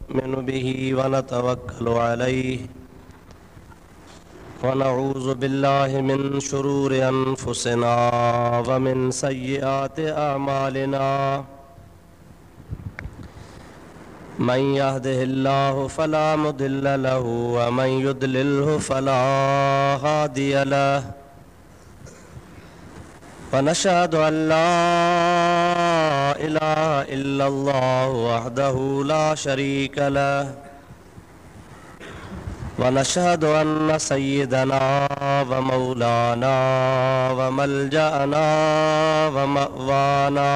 नुमिनु बिही व नतवक्कलु अलैहि व नऊज़ु बिल्लाहि मिन शुरूरि अनफुसिना व मिन सय्यिआति अअमालिना मन यहदिहिल्लाहु फला मुदिल्ल लहु व मन युद्लिल्हु फला हादिय लहु व नशहदु अन ला इलाहा इल्लल्लाहु वहदहु ला शरीक लहु व नशहदु अन्न सय्यिदना व मौलाना व मल्जअना व मअवाना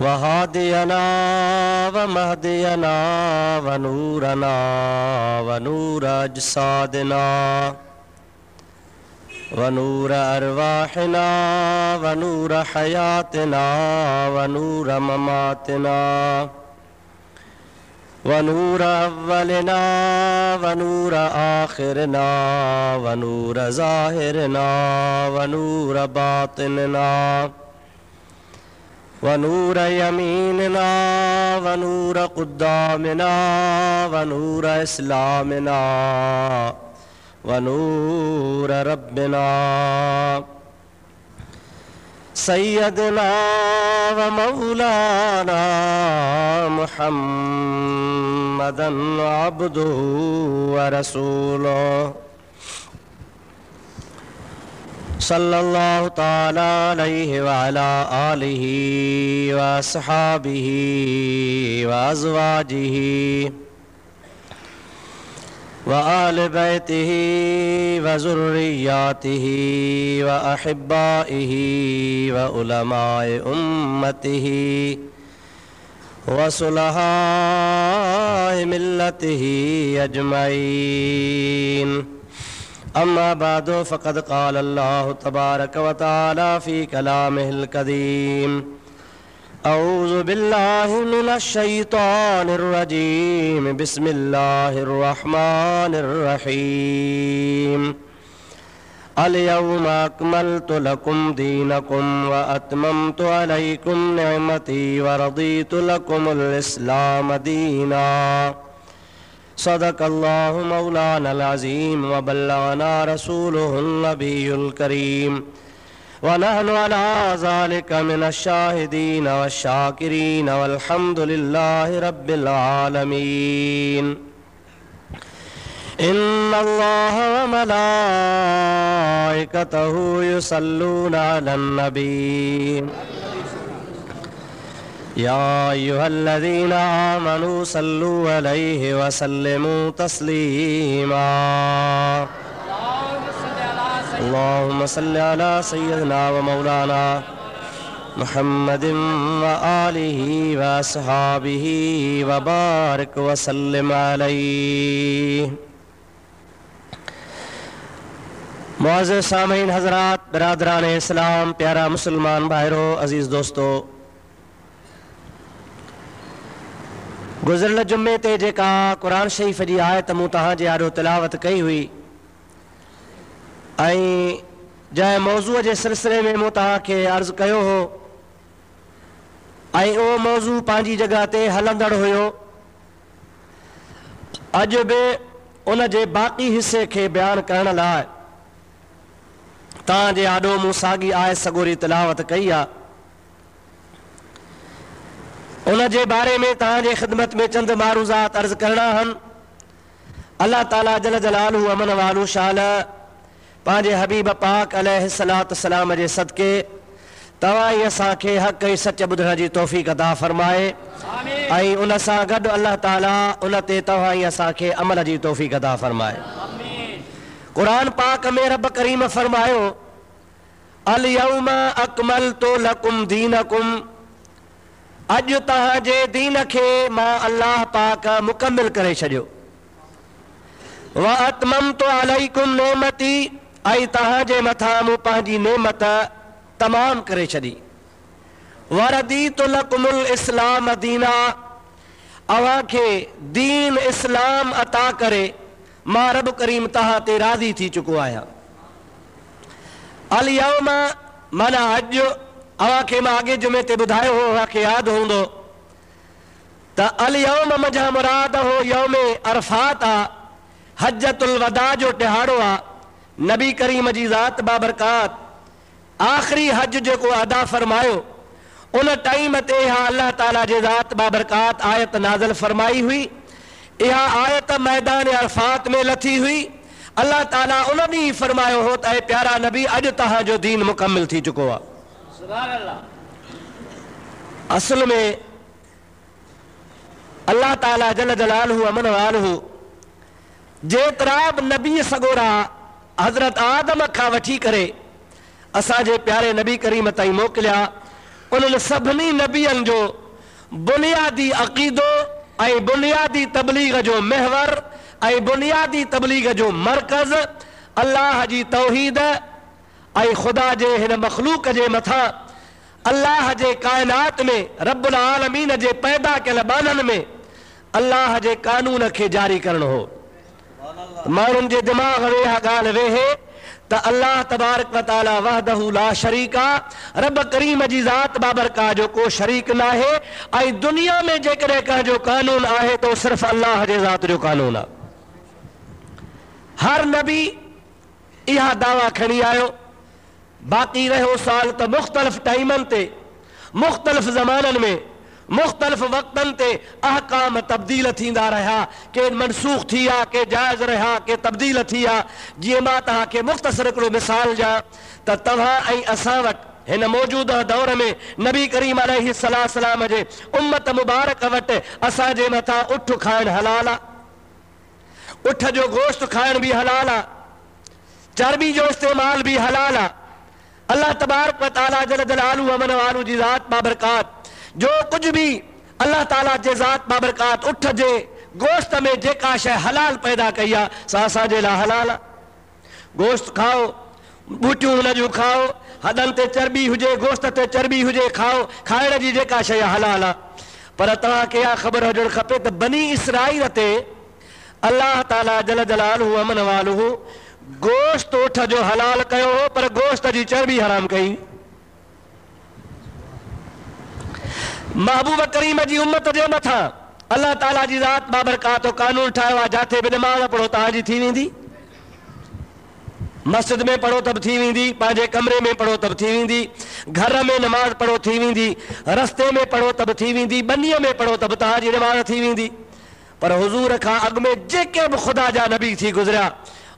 व हादियना व महदियना व नूरना व नूर अजसादिना व नूर अरवाहिना व नूर हयातिना व नूर ममातिना व नूर अव्वलिना व नूर आखिरना व नूर ज़ाहिरना व नूर बातिनना व नूर यमीनना व नूर क़ुद्दामिना व नूर इस्लामिना व नूर रब्बिना सय्यदना व मौलाना मुहम्मदन अब्दुहु व रसूलुहु सल्लल्लाहु ताला अलैहि व अला आलिहि व अस्हाबिहि व अज़वाजिहि व आले बैतिहि व ज़ुर्रिय्यातिहि व अहिब्बाइहि व उलमाए उम्मतिहि व सुलहाए मिल्लतिहि अजमईन। अम्मा बादो फ़क़द क़ाल अल्लाहु तबारक व तआला फ़ी कलामिहिल कदीम अऊज़ु बिल्लाहि मिनश शैतानिर रजीम बिस्मिल्लाहिर रहमानिर रहीम अल यौमा अकमलतु लकुम दीनकुम व अतममतु अलैकुम निअमती व रदीतु लकुमुल इस्लाम दीना। सदक़ल्लाहु मौलानल अज़ीम व बल्लगना रसूलुहुन नबियुल करीम व नहनु अला ज़ालिका मिनश शाहिदीन वश्शाकिरीन वल्हम्दुलिल्लाहि रब्बिल आलमीन। इन्नल्लाह व मलाइकतहु युसल्लूना अलन नबी या अय्युहल्लज़ीना आमनू सल्लू अलैहि व सल्लिमू तस्लीमा। अल्लाहुम्मा सल्लि अला सय्यिदिना व मौलाना मुहम्मदिन व आलिहि व अस्हाबिहि व बारिक व सल्लिम अलैहि। मुअज़्ज़िज़ सामीन हज़रात, बिरादरान इस्लाम, प्यारा मुसलमान भाइरों, अजीज़ दोस्तों, गुज़िरियल जुमे ते जेका क़ुरान शरीफ़ जी आयत मूं तव्हांजे आॾो तिलावत कई हुई ऐं जंहिं मौज़ूअ जे सिलसिले में मूं तव्हांखे अर्ज़ु कयो हो ऐं उहो मौज़ू पंहिंजी जॻह ते हलंदड़ हुयो। अॼु बि उन जे बाक़ी हिसे खे बयानु करण लाइ तव्हांजे आॾो मूं साॻी आयत सॻोरी तिलावत कई आहे। उन जे बारे में तव्हांजे ख़िदमत में चंद मारूज़ात अर्ज़ करणा आहिनि। अल्लाह ताला जल जलालहू अमन वालू शान पंहिंजे हबीब पाक अलैहिस्सलातु वस्सलाम जे सदके तव्हां ई असांखे हक़ ऐं सच ॿुधण जी तौफ़ीक़ अता फ़रमाए ऐं उन सां गॾु अल्लाह ताला उन ते तव्हां ई असांखे अमल जी तौफ़ीक़ अता फ़रमाए। क़ुरान पाक में रब करीम फ़रमायो अल यौमा अकमलतु लकुम दीनकुम, अॼु तव्हांजे दीन खे मां अल्लाह पाक मुकमिल करे छॾियो। व अतममतु अलैकुम नेमती, ऐं तव्हांजे मथां मूं पंहिंजी नेमत तमाम करे छॾी। व रदीतु लकुमुल इस्लाम दीना, अव्हांखे दीन इस्लाम अता करे मां रब करीम तव्हां ते राज़ी थी चुको आहियां। अल यौमा माना अॼु, अव्हांखे मां अॻे जुमे ते ॿुधायो हो, अव्हांखे यादि हूंदो त अल यौम मुंहिंजा मुराद हो यौम अरफात आ, हज्जतुल वदा जो ॾिहाड़ो आ। नबी करीम जी ज़ात बाबरकात आख़िरी हज जेको अदा फरमायो उन टाइम ते इहा अल्लाह ताला जे ज़ात बाबरकात आयत नाज़िल फरमाई हुई। इहा आयत मैदान अरफात में लथी हुई। अल्लाह ताला उन ॾींहुं फरमायो हो त प्यारा नबी अॼु तव्हांजो दीन मुकम्मिल थी चुको आहे। असल में अल्लाह ताला जल जलालहू अमन वालहू जेतिरा बि नबी सगोरा हज़रत आदम खां वठी करे असांजे प्यारे नबी करीम ताईं मोकिलिया, उन्हनि सभिनी नबियनि जो बुनियादी अक़ीदो ऐं बुनियादी तबलीग जो महवर ऐं बुनियादी तबलीग जो मरकज़ अल्लाह जी तौहीद ऐं ख़ुदा जे हिन मख़लूक जे मथां अल्लाह जे काइनात में रब्बुल आलमीन जे पैदा कयल बाननि में अल्लाह जे कानून खे जारी करणो हो। माण्हुनि जे दिमाग़ में इहा ॻाल्हि वेहे त अल्लाह तबारक व तआला वहदहू ला शरीक आ, रब करीम जी ज़ात बाबरकात जो को शरीक न आहे ऐं दुनिया में जेकॾहिं कंहिंजो कानून आहे तो सिर्फ़ अल्लाह जे ज़ात जो कानून आहे। हर नबी इहा दावा खणी आयो। बाक़ी रहियो साल त मुख़्तलिफ़ टाइमनि ते मुख़्तलिफ़ ज़माननि में मुख़्तलिफ़ वक़्तनि ते अहकाम तब्दील थींदा रहिया, के मनसूख थी विया, के जाइज़ रहिया, के तब्दील थी विया। जीअं मां तव्हांखे मुख़्तसिर हिकिड़ो मिसाल ॾियां त तव्हां ऐं असां वटि हिन मौजूदा दौर में नबी करीम अलैहिस्सलाम जे उम्मत मुबारक वटि असांजे मथां उठ खाइण हलाल आहे, उठ जो गोश्त खाइण बि हलाल आहे, चर्बी जो इस्तेमाल भी हलाल आहे। अल्लाह तबारक व तआला जल जलालहू अमन वालू जी ज़ात बाबरकात जो कुछ भी अल्लाह ताला जे ज़ात बाबरकात उठ जे गोश्त में जेका शइ हलाल पैदा कई आहे सा असांजे लाइ हलाल आहे। गोश्त खाओ, बूटियूं हुन जूं खाओ, हॾनि ते चर्बी हुजे, गोश्त ते चर्बी हुजे, खाओ, खाइण जी जेका शइ हलाल आहे। पर तव्हांखे इहा ख़बर हुजणु खपे त बनी इसराईल ते अल्लाह ताला जल जलालहू अमन वालहू गोश्त उठ जो हलाल कयो हो, पर गोश्त जी चर्बी हराम कई। महबूब करीम जी उम्मत जे मथां अल्लाह ताला जी ज़ात बाबरकात कानून ठाहियो आहे, जाते बि नमाज़ पढ़ो तव्हांजी थी वेंदी, मस्जिद में पढ़ो तब थी वेंदी, पंहिंजे कमरे में पढ़ो तब थी वेंदी, घर में नमाज़ पढ़ो थी वेंदी, रस्ते में पढ़ो तब थी वेंदी, बनीअ में पढ़ो तब तव्हांजी नमाज़ थी वेंदी। पर हुज़ूर खां अॻु में जेके बि ख़ुदा जा नबी थी गुज़रिया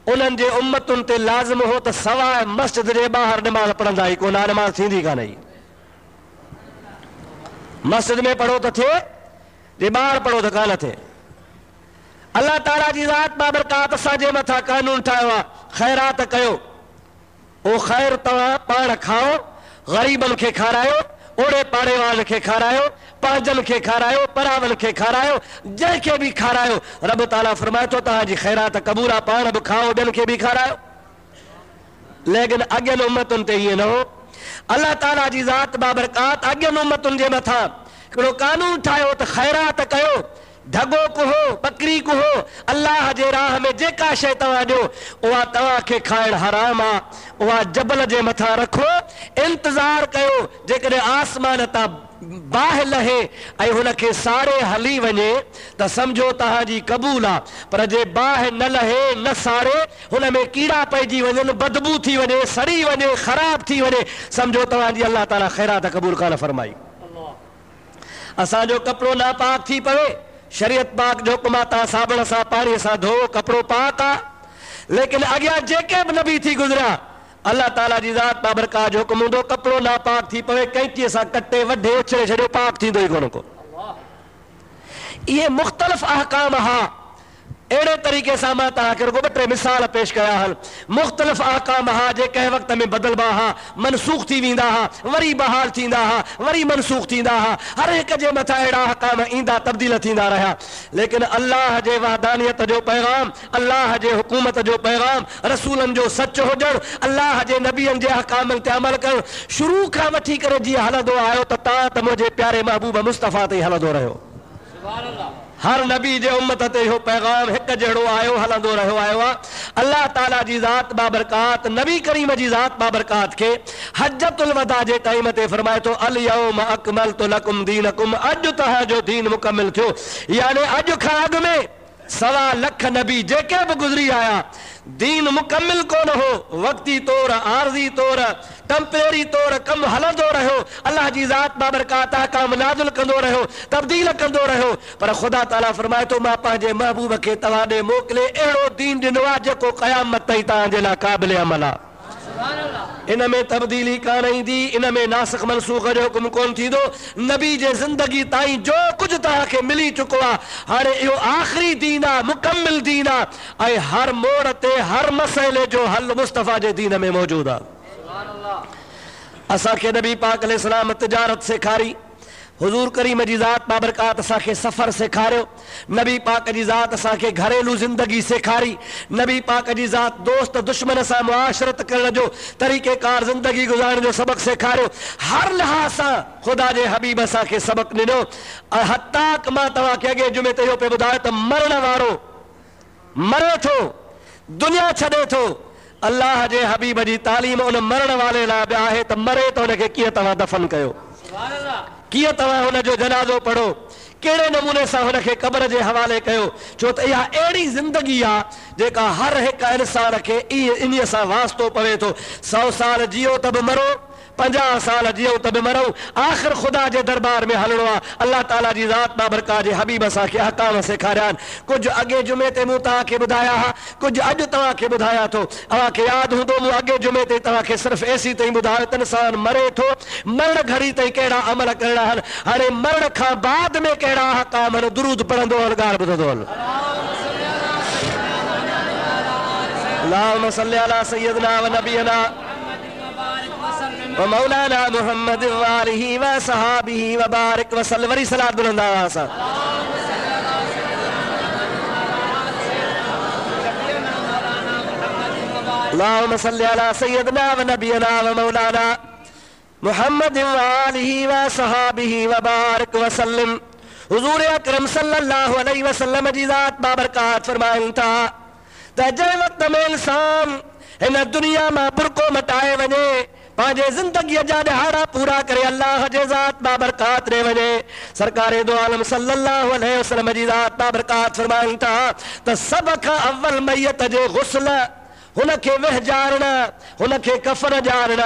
उन्हनि जे उम्मतुनि ते लाज़िम हो त सवाइ मस्जिद जे ॿाहिरि नमाज़ पढ़ंदा ई कोन, नमाज़ थींदी कान हुई। मस्जिद में पढ़ो तो थे, जे ॿाहिरि पढ़ो तो कान थे। अल्लाह ताला जी ज़ात बाबरकात असांजे मथां कानून ठाहियो आहे, ख़ैरात कयो, ओ ख़ैर तव्हां पाण खाओ, ग़रीबनि खे खारायो, ओड़े पाड़े वारनि खे खारायो, पंहिंजनि खे खारायो, परावनि खे खारायो, जंहिंखे बि खारायो। रब ताला फरमाए थो तव्हांजी ख़ैरात क़बूल आहे, पाण बि खाओ, ॿियनि खे बि खारायो। लेकिन अॻियनि उम्मतुनि ते ईअं न हो। अल्लाह ताला जी ज़ात बाबरकात अॻियनि उम्मतुनि जे मथां हिकिड़ो कानून ठाहियो त ख़ैरात कयो, ढगो कुहो, बकरी कुहो, अल्लाह जे राह में जेका शइ तव्हां ॾियो उहा तव्हांखे खाइण हराम आहे, उहा जबल जे मथां रखो, इंतज़ार कयो जेकॾहिं आसमान तां बाहि लहे ऐं हुनखे साड़े हली वञे त सम्झो तव्हांजी क़बूल आहे। पर जे बाहि न लहे, न साड़े, हुन में कीड़ा पइजी वञनि, बदबू थी वञे, सड़ी वञे, ख़राब थी वञे, सम्झो तव्हांजी अल्लाह ताला ख़ैरात क़बूल कान फरमाई। असांजो कपिड़ो नापाक थी पवे, शरीयत पाक जो हुकुम आहे तव्हां साबुण सां पाणीअ सां धोओ, कपिड़ो पाक आहे। लेकिन अॻियां जेके बि नबी थी गुज़रिया अल्लाह ताला जी ज़ात बाबरकात जो हुकुम हूंदो, कपिड़ो नापाक थी पवे कैंचीअ सां कटे वढे उछले छॾियो, पाक थींदो ई कोन को। इहे मुख़्तलिफ़ अहकाम हा। अहिड़े तरीक़े सां मां तव्हांखे रुगो ॿ टे मिसाल पेश कया आहिनि। मुख़्तलिफ़ अहकाम हा जे कंहिं वक़्त में बदिलबा हा, मनसूख थी वेंदा हा, वरी बहाल थींदा हा, वरी मनसूख थींदा हा। हर हिक जे मथां अहिड़ा अहकाम ईंदा, तब्दील थींदा रहिया। लेकिन अल्लाह जे वहदानियत जो पैगाम, अल्लाह जे हुकूमत जो पैगाम, रसूलनि जो सच हुजणु, अल्लाह जे नबियनि जे अहकामनि ते अमल करणु शुरू खां वठी करे जीअं हलंदो आयो त तव्हां त मुंहिंजे प्यारे महबूब मुस्तफ़ा ते हलंदो रहियो। हर नबी जे उम्मत ते इहो पैगाम हिक जहिड़ो आयो हलंदो रहियो आयो आहे। अल्लाह ताला जी ज़ात बाबरकात नबी करीम जी ज़ात बाबरकात खे हज्जतुल वदा जे टाइम ते फरमाए थो अल यौम अकमलतु लकुम दीनकुम, अॼु तव्हांजो दीन मुकमिल थियो। यानी अॼु खां अॻु में 1.25 लख नबी जेके बि गुज़री आया, दीन मुकमिल कोन हो, वक्ती तौर आरज़ी तौर टेम्परेरी तौर कम हलंदो रहियो। अल्लाह जी ज़ात बाबरकात अहकाम नाज़िल कंदो रहियो, तब्दील कंदो रहियो। पर ख़ुदा ताला फरमाए थो मां पंहिंजे महबूब खे तव्हां ॾे मोकिले अहिड़ो दीन ॾिनो आहे जेको क़यामत ताईं तव्हांजे लाइ क़ाबिल अमल आहे। इन में तब्दीली कान ईंदी, इन में नासिख मनसूख जो हुकुम कोन थींदो। नबी जे ज़िंदगी ताईं जो कुझु तव्हांखे मिली चुको आहे, हाणे इहो आख़िरी दीन आहे, मुकमिल दीन आहे ऐं हर मोड़ ते हर मसइले जो हल मुस्तफ़ा जे दीन में मौजूदु आहे। असांखे नबी पाक अलैहिस्सलाम तिजारत सेखारी, हुजूर करीम जी ज़ात बाबरकात असांखे सफ़र सेखारियो, नबी पाक जी ज़ात असांखे घरेलू ज़िंदगी सेखारी, नबी पाक जी ज़ात दोस्त दुश्मन सां मुआशरत करण जो तरीक़ेकार ज़िंदगी गुज़ारण जो सबक़ सेखारियो। हर लिहाज़ सां ख़ुदा जे हबीब असांखे सबक़ ॾिनो। हताक मां तव्हांखे अॻे जुमे ते इहो पियो ॿुधायो त मरण वारो मरे थो, दुनिया छॾे थो, अल्लाह जे हबीब जी तालीम उन मरण वारे लाइ बि आहे त मरे त हुनखे कीअं तव्हां दफ़न कयो, कीअं तव्हां हुनजो जनाज़ो पढ़ो, कहिड़े नमूने सां हुनखे क़ब्र जे हवाले कयो। छो त इहा अहिड़ी ज़िंदगी आहे जेका हर हिकु इंसान खे इन सां वास्तो पवे थो। 100 साल जियो त बि मरो, 50 साल जियो त बि मरो, आख़िर ख़ुदा जे दरबार में हलणो आहे। अल्लाह ताला जी ज़ात बाबरकात जे हबीब असांखे अहकाम सेखारिया आहिनि। कुझु अॻे जुमे ते मूं तव्हांखे ॿुधाया हुआ, कुझु अॼु तव्हांखे ॿुधाया थो। तव्हांखे यादि हूंदो मूं अॻे जुमे ते तव्हांखे सिर्फ़ु एसी ताईं ॿुधायो त इंसानु मरे थो, मरण घड़ी ताईं कहिड़ा अमल करणा आहिनि, हाणे मरण खां बाद में कहिड़ा अहकाम आहिनि। दुरूद पढ़ंदो हल, ॻाल्हि ॿुधंदो हल। अल्लाहुम्मा सल्लि अला सय्यिदना व नबियना व मौलाना मुहम्मद व आलिहि व सहाबिहि व बारिक व सल्लम। वरी सलात बुलंदा असां। अल्लाहुम्मा सल्लि अला सय्यिदना व नबियना व मौलाना मुहम्मद व आलिहि व सहाबिहि व बारिक व सल्लम। हुजूर अकरम सल्लल्लाहु अलैहि वसल्लम जी ज़ात बाबरकात फरमाइनि था त जंहिं वक़्त में इंसान हिन दुनिया मां बुरको मटाए वञे, पंहिंजे ज़िंदगीअ जा ॾहाड़ा पूरा करे अल्लाह जे ज़ात बाबरकात ॾे वञे, सरकारे दो आलम सल्लल्लाहु अलैहि वसल्लम जी ज़ात बाबरकात फरमाइनि था त सभ खां अव्वल मैयत जे गुस्ल, हुनखे वहजारण, हुनखे कफ़न ॼारण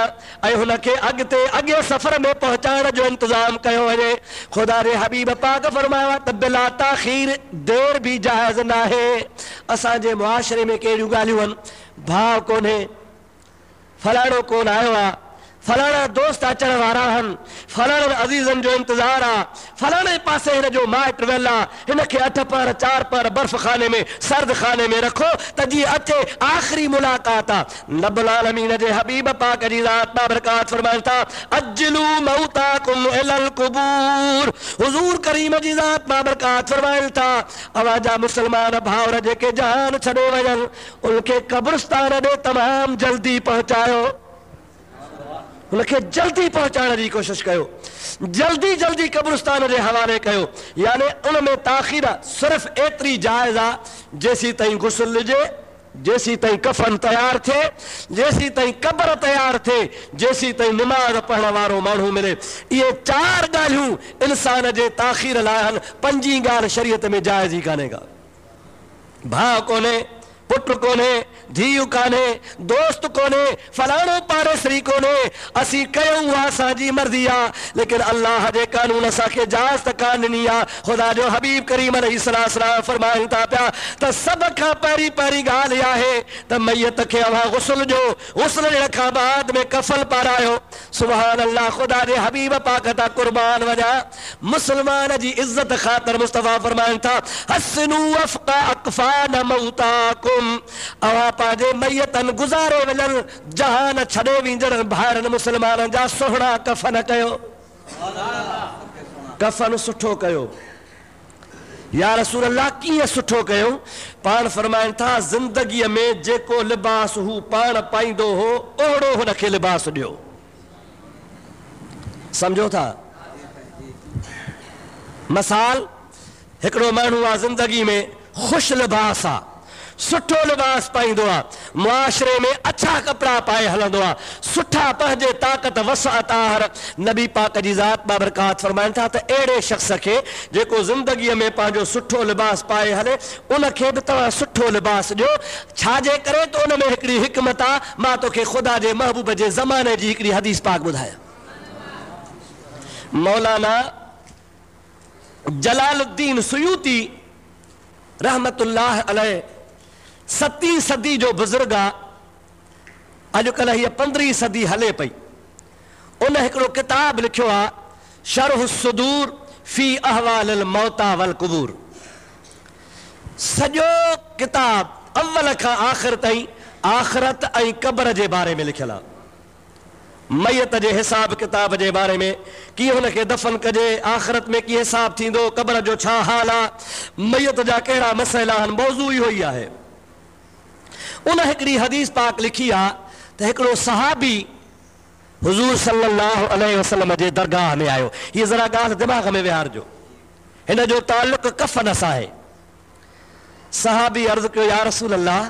ऐं हुनखे अॻे सफ़र में पहुचाइण जो इंतज़ाम कयो वञे। ख़ुदा जे हबीब पाक फरमायो त बिला ताख़ीर, देर बि जाइज़ न आहे। असांजे मुआशरे में कहिड़ियूं ॻाल्हियूं आहिनि, भाउ कोन्हे, फलाणो कोन आयो आहे, फलाणा दोस्त अचण वारा आहिनि, फलाणे अज़ीज़नि जो इंतज़ार आहे, फलाणे पासे हिन जो माइट वेल आहे, हिनखे 8 पहर 4 पहर बर्फ़ खाने में सर्द खाने में रखो त जीअं अचे आख़िरी मुलाक़ात आहे। रब्बुल आलमीन जे हबीब पाक जी ज़ात बाबरकात फरमाइनि था अज्जिलू मौताकुम इलल क़ुबूर। हुज़ूर करीम जी ज़ात बाबरकात फरमाइनि था अवाजा मुसलमान भाउर जेके जहान छॾे वञनि उनखे क़ब्रिस्तान ॾे तमामु जल्दी पहुचायो, उनखे जल्दी पहुचाइण जी कोशिश कयो, जल्दी जल्दी क़ब्रिस्तान जे हवाले कयो। यानी उन में ताख़ीर सिर्फ़ु एतिरी जाइज़ आहे जेसीं ताईं गुस्ल ॾिजे, जेसीं ताईं कफ़न तयारु थिए, जेसीं ताईं क़ब्र तयारु थिए, जेसीं ताईं निमाज़ पढ़ण वारो माण्हू मिले। इहे 4 ॻाल्हियूं इंसान जे ताख़ीर लाइ आहिनि। 5हीं ॻाल्हि शरीयत में जाइज़ ई कान्हे का। भाउ कोन्हे, पुट कोन्हे, धीउ कान्हे, दोस्त कोन्हे, फलाणो पाड़ेसरी कोन्हे, असीं कयूं उहा असांजी मर्ज़ी आहे, लेकिन अल्लाह जे कानून असांखे जाइज़ त कान ॾिनी आहे। ख़ुदा जो हबीब करीम अलैहिस्सलाम फरमाइनि था पिया त सभ खां पहिरीं ॻाल्हि इहा आहे त मैयत खे अव्हां गुस्ल ॾियो, गुस्ल ॾियण खां बाद में कफ़न पारायो। सुभान अल्लाह, ख़ुदा जे हबीब पाक तां क़ुर्बान वञा। मुस्लमान जी इज़त ख़ातिर मुस्तफ़ा फरमाइनि था हसनू अफ़क़ा अक़फ़ान मौताकुम। अवां पंहिंजे मैयतनि गुज़ारे वञनि जहान छॾे वींदड़ भाइरनि मुस्लमाननि जा सुहिणा कफ़न कयो, कफ़न सुठो कयो। या रसूल अल्लाह कीअं सुठो कयो? पाण फरमाइनि था ज़िंदगीअ में जेको लिबास हू पाण पाईंदो हो ओहिड़ो हुनखे लिबास ॾियो। सम्झो था? मिसाल हिकिड़ो माण्हू आहे ज़िंदगी में ख़ुशि लिबास आहे, सुठो लिबास पाईंदो आहे, मुआशरे में अच्छा कपिड़ा पाए हलंदो आहे, सुठा पंहिंजे ताक़त वसात आहर। नबी पाक जी ज़ात बाबरकात फरमाइनि था त अहिड़े शख़्स खे जेको ज़िंदगीअ में पंहिंजो सुठो लिबास पाए हले उनखे बि तव्हां सुठो लिबास ॾियो। छाजे करे त उन में हिकिड़ी हिकमत आहे। मां तोखे ख़ुदा जे महबूब जे ज़माने जी हिकिड़ी हदीस पाक ॿुधायां। मौलाना जलालुद्दीन सुयूती रहमतुल्लाह अलैह 7वीं सदी जो बुज़ुर्ग आहे। अॼुकल्ह हीअ 15वीं सदी हले पई। उन हिकिड़ो किताब लिखियो आहे शरह सुदूर फी अहवाल मौता वल कुबूर। सॼो किताब अव्वल खां आख़िर ताईं आख़िरत ऐं क़ब्र जे बारे में लिखियलु आहे। मैयत जे हिसाब किताब जे बारे में, कीअं हुनखे दफ़न कजे, आख़िरत में कीअं हिसाब थींदो, क़ब्र जो छा हाल आहे, मैयत जा कहिड़ा मसइला आहिनि, मौज़ू इहो ई आहे। उन हिकिड़ी हदीस पाक लिखी आहे त हिकिड़ो सहाबी हुज़ूर सल्लल्लाहु अलैहि वसल्लम जे दरगाह में आयो। हीअ ज़रा ॻाल्हि दिमाग़ में विहारजो, हिन जो ताल्लुक़ कफ़न सां आहे। सहाबी अर्ज़ु कयो या रसूल अल्लाह,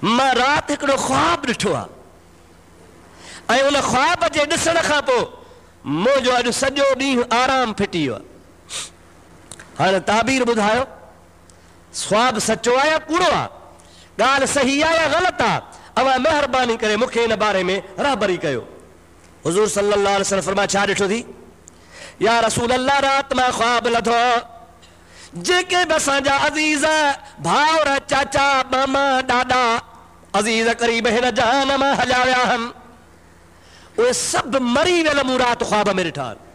मां राति हिकिड़ो ख़्वाब ॾिठो आहे ऐं उन ख़्वाब जे ॾिसण खां पोइ मुंहिंजो अॼु सॼो ॾींहुं आराम फिटी वियो आहे। हाणे ताबीर ॿुधायो, ख़्वाब सचो आहे या कूड़ो आहे, ॻाल्हि सही आहे या ग़लति आहे? अवां महिरबानी करे मूंखे हिन बारे में रहबरी कयो। हुज़ूर सल्लल्लाहु अलैहि वसल्लम फरमाया छा ॾिठो थी? या रसूल अल्लाह, राति मां ख़्वाब लथो, जेके बि असांजा अज़ीज़ भाउर चाचा मामा ॾाॾा अज़ीज़ क़रीब हिन जहान मां हलिया विया आहिनि, उहे सभु मरी वियल मूं राति ख़्वाब में ॾिठा आहिनि।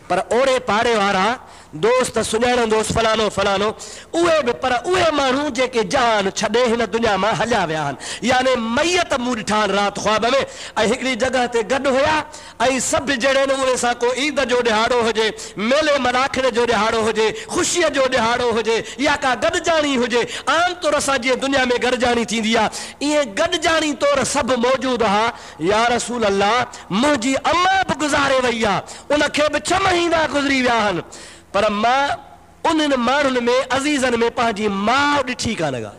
पर ओड़े पाड़े वारा दोस्त सुञाणंदोसि फलानो फलानो, उहे बि, पर उहे माण्हू जेके जान छॾे हिन दुनिया मां हलिया विया आहिनि, यानी मैयत मूं ॾिठा आहिनि राति ख़्वाब में। ऐं हिकिड़ी जॻह ते गॾु हुया ऐं सभु जहिड़े नमूने सां को ईद जो ॾिहाड़ो हुजे, मेले मनाखिड़े जो ॾिहाड़ो हुजे, ख़ुशीअ जो ॾिहाड़ो हुजे या का गॾिजाणी हुजे, आम तौर सां जीअं दुनिया में गॾिजाणी थींदी आहे, ईअं गॾिजाणी तौरु सभु मौजूदु हुआ। या रसूल अल्लाह, मुंहिंजी अम्मा बि गुज़ारे वई आहे, उनखे बि 6 महीना गुज़री विया आहिनि, पर मां उन्हनि माण्हुनि में अज़ीज़नि में पंहिंजी माउ ॾिठी कान गा।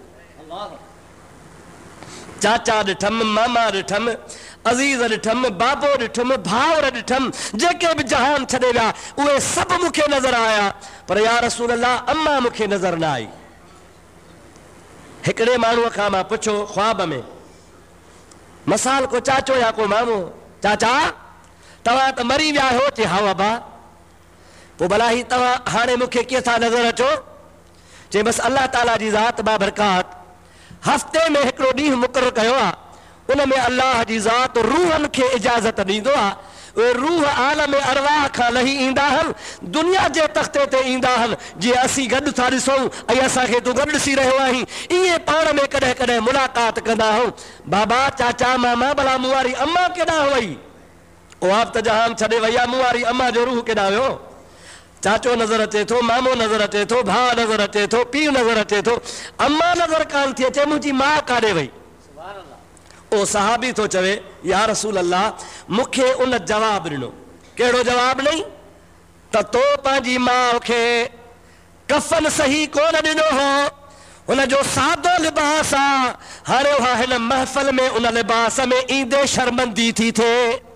चाचा ॾिठमि, मामा ॾिठमि, अज़ीज़ ॾिठमि, बाबो ॾिठमि, भाउर ॾिठमि, जेके बि जहान छॾे विया उहे सभु मूंखे नज़र आया, पर या रसूल अल्लाह अम्मा मूंखे नज़र न आई। हिकिड़े माण्हूअ खां मां पुछो ख़्वाब में, मसाल को चाचो या को मामो, चाचा तव्हां त मरी विया हो? चए हा बाबा। पोइ भला ही तव्हां हाणे मूंखे कीअं था नज़र अचो? चए बसि अल्लाह ताला जी ज़ात बाबरकात हफ़्ते में हिकिड़ो ॾींहुं मुक़ररु कयो आहे, उन में अल्लाह जी ज़ात रूहनि खे इजाज़त ॾींदो आहे, उहे रूह आलम अरवाह खां लही ईंदा आहिनि, दुनिया जे तख़्ते ते ईंदा आहिनि, जीअं असीं गॾु था ॾिसूं ऐं असांखे तूं गॾु ॾिसी रहियो आहीं, ईअं पाण में कॾहिं कॾहिं मुलाक़ात कंदा आहियूं। बाबा चाचा मामा, भला मूं वारी अम्मा केॾांहुं वई? उहा बि त जहान छॾे वई आहे, मूं वारी अम्मा जो रूह केॾांहुं वियो? चाचो नज़र अचे थो, मामो नज़र अचे थो, भाउ नज़र अचे थो, पीउ नज़र अचे थो, अम्मा नज़र कान थी अचे, मुंहिंजी माउ काॾे वई? ओ सहाबी थो चवे या रसूल अल्लाह, मूंखे उन जवाबु ॾिनो। कहिड़ो जवाबु ॾिनई? त तो पंहिंजी माउ खे कफ़न सही कोन ॾिनो हो, हुनजो सादो लिबास आहे, हाणे उहा हिन महफ़िल में उन लिबास में ईंदे शर्मंदी थी थिए।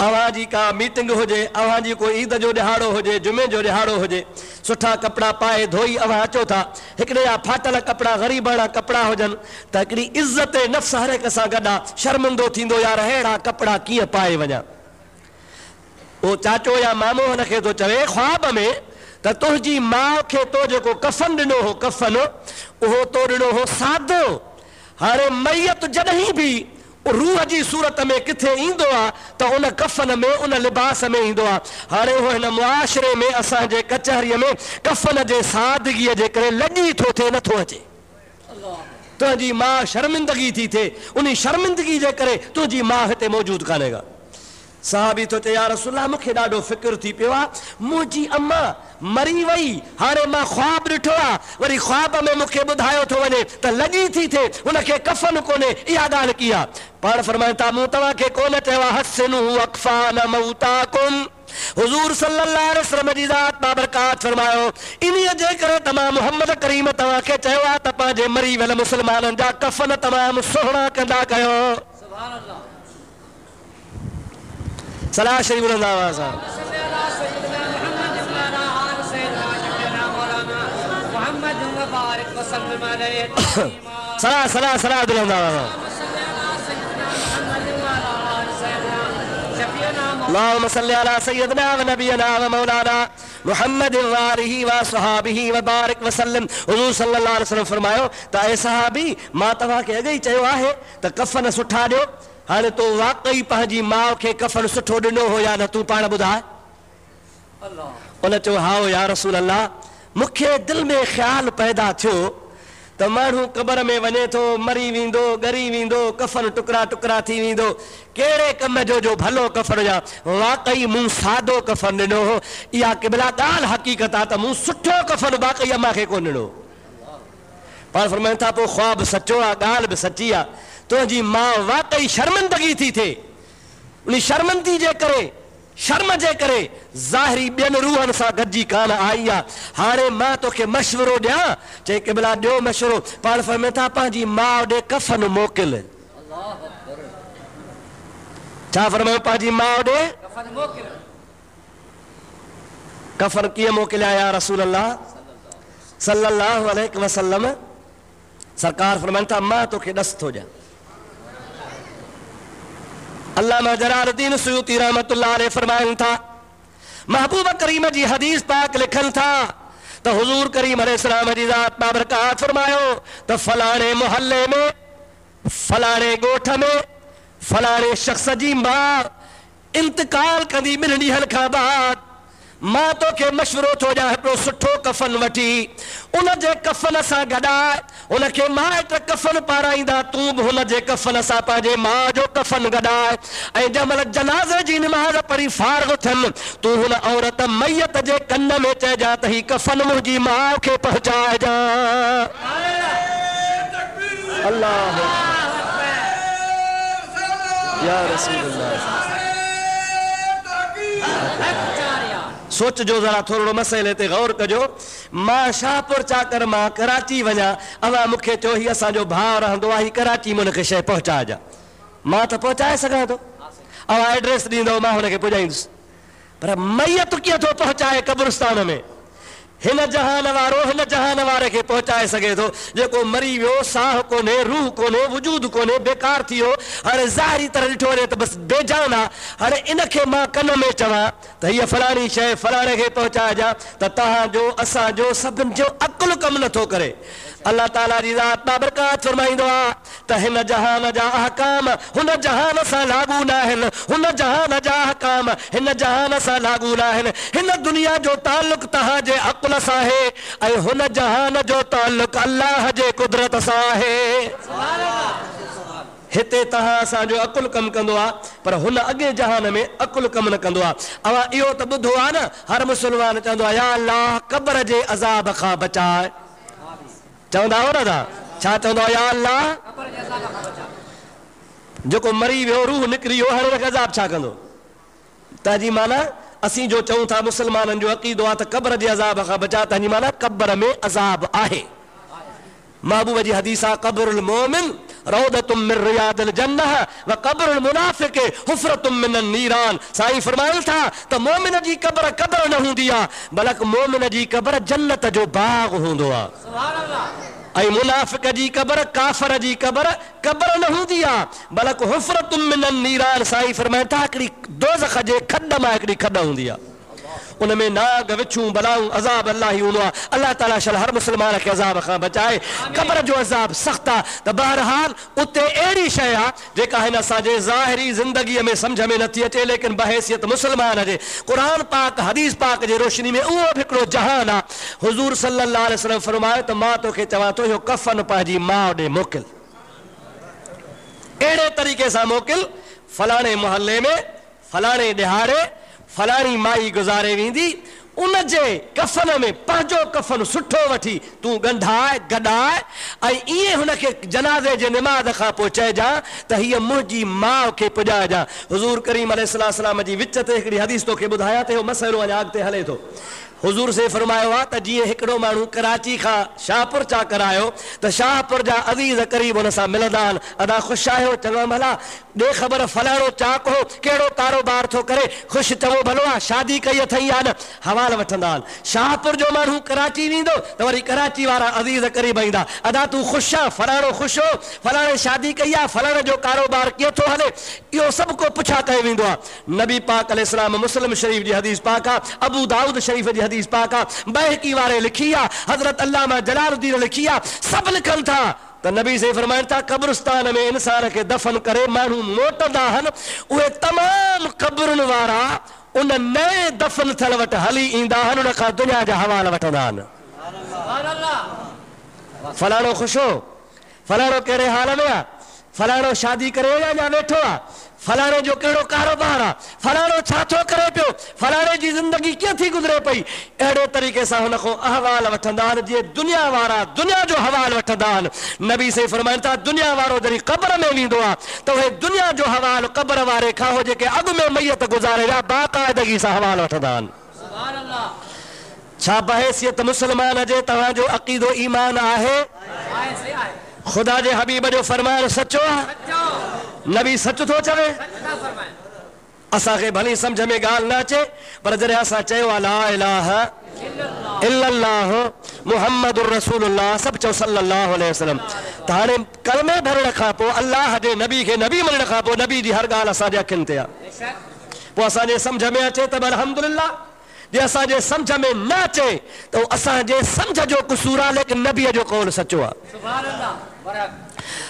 अव्हां जी का मीटिंग हुजे, अव्हां जी कोई ईद जो ॾिहाड़ो हुजे, जुमे जो ॾिहाड़ो हुजे, सुठा कपिड़ा पाए धोई अव्हां अचो था, हिकिड़े या फाटल कपिड़ा ग़रीबाणा कपिड़ा हुजनि त हिकिड़ी इज़त नफ़्स हर हिक सां गॾु आहे, शर्मिंदो थींदो यार अहिड़ा कपिड़ा कीअं पाए वञा। उहो चाचो या मामो हुनखे थो चवे ख़्वाब में त तुंहिंजी माउ खे तो जेको कफ़न ॾिनो हो, कफ़न उहो तो ॾिनो हो सादो। हाणे मैयत जॾहिं बि रूह जी सूरत में किथे ईंदो आहे त उन कफ़न में उन लिबास में ईंदो आहे। हाणे उहो हिन मुआशरे में असांजे कचहरीअ में कफ़न जे सादगीअ जे करे लॼी थो थिए, नथो अचे। तुंहिंजी माउ शर्मिंदगी थी थिए, उन शर्मिंदगी जे करे तुंहिंजी माउ हिते मौजूदु कान्हे का। साहबी थो चए या रसूल अल्लाह, मूंखे ॾाढो फ़िक्र थी पियो आहे, मुंहिंजी अम्मा मरी वई हाणे मां ख्वाब ॾिठो आहे वरी ख्वाब में मूंखे ॿुधायो थो वञे त लॻी थी थिए उनखे कफन कोन्हे इहा ॻाल्हि की आहे पाण फरमाइनि था मूं तव्हांखे कोन चयो आहे हसिनु अकफान मौताकुम हुज़ूर सल्लल्लाहु अलैहि वसल्लम जी ज़ात बाबरकात फरमायो इन्हीअ जे करे तमामु मोहम्मद करीम तव्हांखे चयो आहे त पंहिंजे मरी वियल मुस्लमाननि जा कफन तमामु सुहिणा कंदा कयो सुभान अल्लाह सलाह शरीफ सलाह सलाह सलाह اللهم صل على سيدنا ونبينا ومولانا محمد وآله وصحابه وبارك وسلم हुज़ूर सल्लल्लाहु अलैहि वसल्लम फरमायो त ए सहाबी मां तव्हांखे अॻे ई चयो आहे त कफन सुठा ॾियो हाणे तो वाकई पंहिंजी माउ खे कफन सुठो ॾिनो हो या न तूं पाण ॿुधाए उन चयो हाओ या रसूल अल्लाह मूंखे दिलि में ख़्याल पैदा थियो त माण्हू क़बर में वञे थो मरी वेंदो ॻरी वेंदो कफन टुकड़ा टुकड़ा थी वेंदो कहिड़े कम जो भलो कफन हुजां वाकई मूं सादो कफन ॾिनो हो इहा क़िबला ॻाल्हि हक़ीक़त आहे त मूं सुठो कफन वाकई अम्मा खे कोन ॾिनो पाण फरमाइनि था पोइ ख्वाब सचो आहे ॻाल्हि बि सची आहे तुंहिंजी माउ वाकई शर्मिंदगी थी थिए उन शर्मिंदगी जे करे शर्म जे करे ज़ाहिरी ॿियनि रूहनि सां गॾिजी कान आई आहे हाणे मां तोखे मशवरो ॾियां चई क़िबला ॾियो मशवरो पाण फरमाइनि था पंहिंजी माउ ॾे कफन मोकिल छा फरमायो पंहिंजी माउ ॾे कफन कीअं मोकिलिया या रसूल अल्लाह सल्लल्लाहु अलैहि वसल्लम सरकार फरमाइनि था मां तोखे ॾस थो ॾियां अल्लामा जलालुद्दीन सुयूती रहमतुल्लाह अलैहि फरमाइनि था महबूब करीम जी हदीस पाक लिखनि था त हुज़ूर करीम अलैहिस्सलाम जी ज़ात बाबरकात फरमायो त फलाणे मोहल्ले में फलाणे ॻोठ में फलाणे शख्स जी मां इंतकाल कंदी ॿिनि ॾींहंनि खां बाद मां तोखे मशवरो थो ॾियां हिकिड़ो सुठो कफन वठी उन जे कफन सां गॾाए उनखे माइट कफन पाराईंदा तूं बि हुन जे कफन सां पंहिंजे माउ जो कफन गॾाए ऐं जंहिंमहिल जनाज़े जी निमाज़ पढ़ी फारिग़ थियनि तूं हुन औरत मैयत जे कन में चइजां त ही कफन मुंहिंजी माउ खे पहुचाइजां अल्लाह या रसूल अल्लाह सोच जो जरा थोरो मसइले ते गौर कजो मां शाहपुर चाकर मां कराची वञा अवा मूंखे चयो ही असांजो भाउ रहंदो आहे कराची में हुनखे शइ पहुचाइजां मां त पहुचाए सघां थो अवा एड्रेस ॾींदो मां हुनखे पुॼाईंदुसि पर मैयत कीअं थो पहुचाए कब्रिस्तान में हिन जहान वारो हिन जहान वारे खे पहुचाए सघे थो जेको मरी वियो साह कोन्हे रूह कोन्हे वजूद कोन्हे बेकार थी वियो हाणे ज़ाहिरी तरह ॾिठो वञे त बसि बेजान आहे हाणे इनखे मां कन में चवां त हीअ फलाणी शइ फलाणे खे पहुचाइजां त तव्हांजो असांजो सभिनि जो अकुलु कमु नथो करे अल्लाह ताला जी ज़ात बाबरकात फरमाईंदो आहे त हिन जहान जा अहकाम हुन जहान सां लागू न आहिनि हुन जहान जा अहकाम हिन जहान सां लागू न आहिनि हिन दुनिया जो ताल्लुक़ तव्हांजे अकुल सां आहे ऐं हुन जहान जो ताल्लुक़ अल्लाह जे कुदरत सां आहे हिते तव्हां असांजो अकुलु कमु कंदो आहे पर हुन अॻे जहान में अकुलु कमु न कंदो आहे अवा इहो त ॿुधो आहे न हर मुस्लमान चवंदो आहे या अल्लाह क़ब्र जे अज़ाब खां बचाए चवंदा हो न था छा चवंदो या अल्लाह जेको मरी वियो रूह निकिरी वियो हाणे हुनखे अज़ाब छा कंदो तंहिंजी माना असीं जो चऊं था मुस्लमाननि जो अक़ीदो आहे त क़ब्र जे अज़ाब खां बचा तंहिंजी माना क़ब्र में अज़ाब आहे महबूब जी हदीस आहे क़ब्रुल मोमिन रौदतुम मिन रियादिल जन्नह व क़ब्रुल मुनाफ़िक़ हुफ़रतुम मिनन नीरान साईं फरमाइनि था त मोमिन जी क़ब्र क़ब्र न हूंदी आहे बल्कि मोमिन जी क़ब्र जन्नत जो बाग़ हूंदो आहे सुभान अल्लाह ऐं मुनाफ़िक़ जी क़ब्र काफ़िर जी क़ब्र क़ब्र न हूंदी आहे बल्कि हुफ़रतुम मिनन नीरान साईं फरमाइनि था हिकिड़ी दोज़ख जे खॾ मां हिकिड़ी खॾ हूंदी आहे उनमें नाग विछूं बलाऊं अज़ाब अल्लाह ही हूंदो आहे अल्लाह ताला शल हर मुस्लमान खे अज़ाब खां बचाए क़ब्र जो अज़ाब सख़्त आहे त बहरहाल उते अहिड़ी शइ आहे जेका हिन असांजे ज़ाहिरी ज़िंदगीअ में सम्झ में नथी अचे लेकिन बहैसियत मुस्लमान जे क़ुर पाक हदीस पाक जे रोशनी में उहो बि हिकिड़ो जहान आहे हुज़ूर सल्लल्लाहु अलैहि वसल्लम फरमायो त मां तोखे चवां थो इहो कफ़न पंहिंजी माउ ॾे मोकिल अहिड़े तरीक़े सां मोकिल फलाणे मोहल्ले में फलाणे ॾिहाड़े फलाणी माई गुज़ारे वेंदी उन जे कफन में पंहिंजो कफन सुठो वठी तूं गंढाए गॾाए ऐं ईअं हुनखे जनाज़े जे निमाज़ खां पोइ चइजां त हीअ मुंहिंजी माउ खे पुॼाइजां। हुज़ूर करीम अलैहिस्सलाम जी विच ते हिकिड़ी हदीस तोखे ॿुधायां त इहो मसइलो अञा अॻिते हले थो। हुज़ूर से फरमायो आहे त जीअं हिकिड़ो माण्हू कराची खां शाहपुर चा करायो त शाहपुर जा अज़ीज़ क़रीब हुन सां मिलंदा आहिनि। अदा ख़ुशि आहियो? चङो भला। ॾे ख़बर फलाणो चाक हो, कहिड़ो कारोबार थो करे? ख़ुशि चङो भलो आहे। शादी कई अथई या न? हवाल वठंदा आहिनि। शाहपुर जो माण्हू कराची वेंदो त वरी कराची वारा अज़ीज़ क़रीब ईंदा, अदा तूं ख़ुशि आहे? फलाणो ख़ुशि हो? फलाणे शादी कई आहे? फलाणे जो कारोबार कीअं थो हले? इहो सभु को पुछा कयो वेंदो आहे। नबी पाक अलैहिस्सलाम मुस्लिम शरीफ़ जी हदीस पाक आहे, अबू दाऊद शरीफ़ जी हदीस पाक आहे, बैहकी वारे लिखी आहे, हज़रत अल्लामा जलालुद्दीन लिखी आहे, सभु लिखनि था त नबी से फरमाइनि था कब्रिस्तान में इंसान खे दफ़न करे माण्हू मोटंदा आहिनि, उहे तमामु क़ब्रुनि वारा उन नए दफ़न थियल वटि हली ईंदा आहिनि, उन खां दुनिया जा हवाला वठंदा आहिनि। फलाणो ख़ुशि हो? फलाणो कहिड़े हाल में आहे? फलाणो शादी करे या वेठो आहे? फलाणे जो कहिड़ो कारोबार आहे? फलाणो छा थो करे पियो? फलाणे जी ज़िंदगी कीअं थी गुज़रे पई? अहिड़े तरीक़े सां हुन खां अहवाल वठंदा आहिनि जीअं दुनिया वारा दुनिया जो हवाल वठंदा आहिनि। नबी से फरमाइनि था दुनिया वारो जॾहिं क़ब्र में वेंदो आहे त उहे दुनिया जो हवाल क़ब्र वारे खां हो जेके अॻु में मैयत गुज़ारे विया बाक़ाइदगी सां हवाल वठंदा आहिनि। छा बहैसियत मुस्लमान जे तव्हांजो अक़ीदो ईमान आहे? ख़ुदा जे हबीब जो फरमाइण सचो आहे? नबी सच थो चवे? असांखे भली सम्झ में ॻाल्हि न अचे, पर जॾहिं असां चयो आहे ला इलाहा इल्लल्लाह मुहम्मदुर रसूलुल्लाह, सभु चओ सल्लल्लाहु अलैहि वसल्लम, त हाणे कलमे भरण खां पोइ अल्लाह जे नबी खे नबी मञण खां पोइ नबी जी हर ॻाल्हि असांजे अखियुनि ते आहे। पोइ असांजे सम्झ में अचे त अल्हम्दुलिल्लाह, जे असांजे सम्झ में न अचे त असांजे सम्झ जो क़सूर आहे, लेकिन नबीअ जो कौल सचो आहे।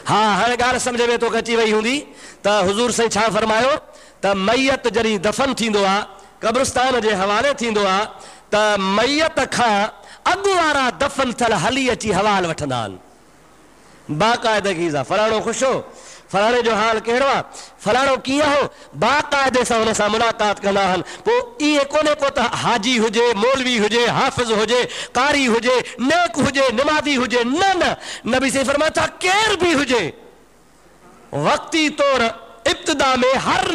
हा, हाणे ॻाल्हि सम्झ में तोखे अची वई हूंदी त हुज़ूर साईं छा फरमायो त मैयत जॾहिं दफ़न थींदो आहे, कब्रिस्तान जे हवाले थींदो आहे, त मैयत खां अॻु वारा दफ़न थियल हली अची हवाल वठंदा आहिनि बाक़ाइदगी सां। फलाणो ख़ुशि हो? फलाणे जो हाल कहिड़ो आहे? फलाणो कीअं हो? बाक़ाइदे सां हुन सां मुलाक़ात कंदा आहिनि। पोइ ईअं कोन्हे को त हाजी हुजे, मौलवी हुजे, हाफ़िज़ हुजे, कारी हुजे, नेक हुजे, निमाज़ी हुजे, न न, नबी से फरमाया था केर बि हुजे, वक़्ती तौर इब्तिदा में हर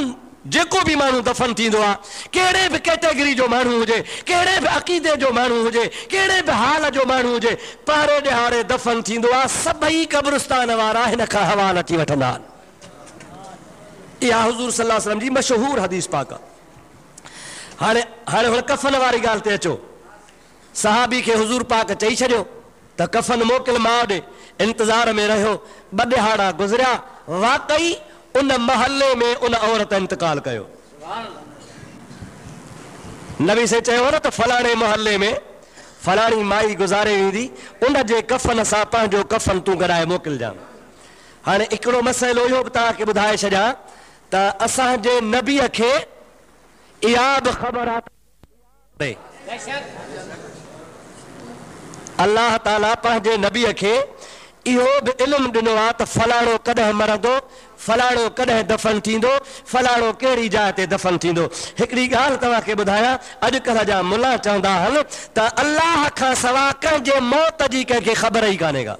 जेको बि माण्हू दफ़न थींदो आहे, कहिड़े बि कैटेगरी जो माण्हू हुजे, कहिड़े बि अक़ीदे जो माण्हू हुजे, कहिड़े बि हाल जो माण्हू हुजे, पहिरें ॾिहाड़े दफ़न थींदो आहे, सभई कब्रिस्तान वारा हिन खां हवाल अची वठंदा आहिनि। इहा हुज़ूर सल्लल्लाहु अलैहि वसल्लम जी मशहूर हदीस पाक आहे। हाणे हुन कफ़न वारी ॻाल्हि ते अचो। सहाबी खे हुज़ूर पाक चई छॾियो त कफ़न मोकिल मां ॾे, इंतज़ार में रहियो, ॿ ॾिहाड़ा गुज़रिया, वाक़ई उन महल्ले में उन औरत इंतकाल कयो। नबी से चयो न त फलाणे मोहल्ले में फलाणी माई गुज़ारे वेंदी, उन जे कफ़न सां पंहिंजो कफ़न तूं घराए मोकिलिजां। हाणे हिकिड़ो मसइलो इहो बि तव्हांखे ॿुधाए छॾियां त असांजे नबीअ खे इहा बि ख़बर आहे, अल्लाह ताला पंहिंजे नबीअ खे इहो बि इल्मु ॾिनो आहे त फलाणो कॾहिं मरंदो, फलाणो कॾहिं दफ़न थींदो, फलाणो कहिड़ी जाइ ते दफ़न थींदो। हिकिड़ी ॻाल्हि तव्हांखे ॿुधायां, अॼुकल्ह जा मुला चवंदा आहिनि त अल्लाह खां सवाइ कंहिंजे मौत जी कंहिंखे ख़बर ई कान्हे का।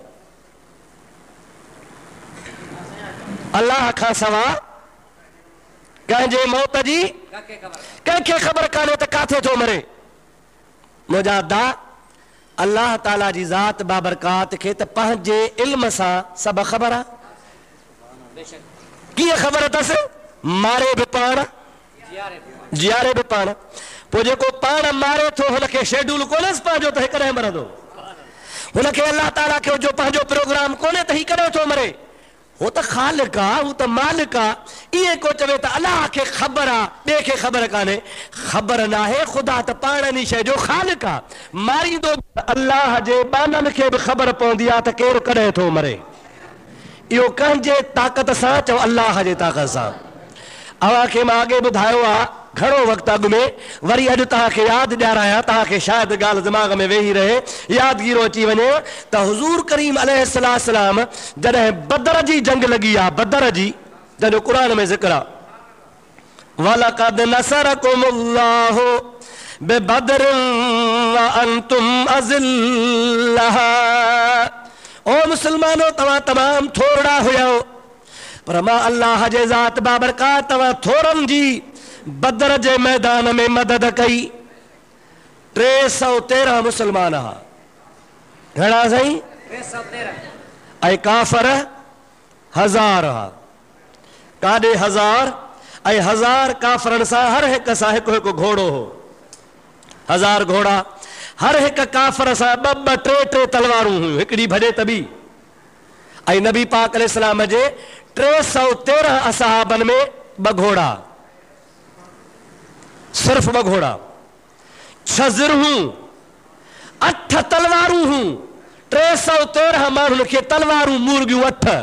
अल्लाह खां सवाइ कंहिंजे मौत जी कंहिंखे ख़बर कान्हे त किथे थो मरे। मुंहिंजा दा अल्लाह ताला जी ज़ात बाबरकात खे त पंहिंजे इल्म सां सभु ख़बर आहे। कीअं ख़बर अथसि? मारे बि पाण, जीआरे बि पाण। पोइ जेको पाण मारे थो हुनखे शेड्यूल कोन्हेसि पंहिंजो त कॾहिं मरंदो, हुनखे अल्लाह ताला खे जो पंहिंजो प्रोग्राम कोन्हे त ही कॾहिं थो मरे। हो त ख़ालिक आहे, हू त मालिक आहे। ईअं को चवे त अल्लाह खे ख़बर आहे, ॿिए खे ख़बर कान्हे, ख़बर न आहे। ख़ुदा त पाण शइ जो ख़ालिक आहे, मारींदो अल्लाह जे बाननि खे बि ख़बर पवंदी आहे त केरु कॾहिं थो मरे। इहो कंहिंजे ताक़त सां, चओ अल्लाह जे ताक़त सां। अव्हांखे मां अॻे ॿुधायो आहे घणो वक़्तु अॻु में, वरी अॼु तव्हांखे यादि ॾियारायां, तव्हांखे शायदि ॻाल्हि दिमाग़ में वेही रहे, यादगिरो अची वञे त हुज़ूर करीम अलैहिस्सलाम जॾहिं बदर जी जंग लॻी आहे, बदर जी, जंहिंजो क़ुर में ज़िक्र आहे, वलक़द नसरकुमुल्लाहु बेबदर व अंतुम अज़िल्लहा। ओ मुसलमानो तव्हां तमाम थोड़ा हुयो, पर मां अल्लाह जे ज़ात बाबरकात तव्हां थोरन जी बदर जे मैदान में मदद कई। 313 मुसलमान हा, घणा साईं? 313। ऐं काफ़र 1000 हा। काॾे 1000? ऐं 1000 काफ़रनि सां हर हिक सां हिकु हिकु घोड़ो हो। 1000 घोड़ा, हर हिक काफ़र सां 2-2 3-3 तलवारूं हुयूं, हिकिड़ी भॼे त ॿी। ऐं नबी पाक अलैहिस्सलाम जे 313 असहाबनि में 2 घोड़ा, सिर्फ़ 2 घोड़ा, 6 ज़िरहूं, 8 तलवारूं हुयूं। 313 माण्हुनि खे तलवारूं मुर्गियूं 8।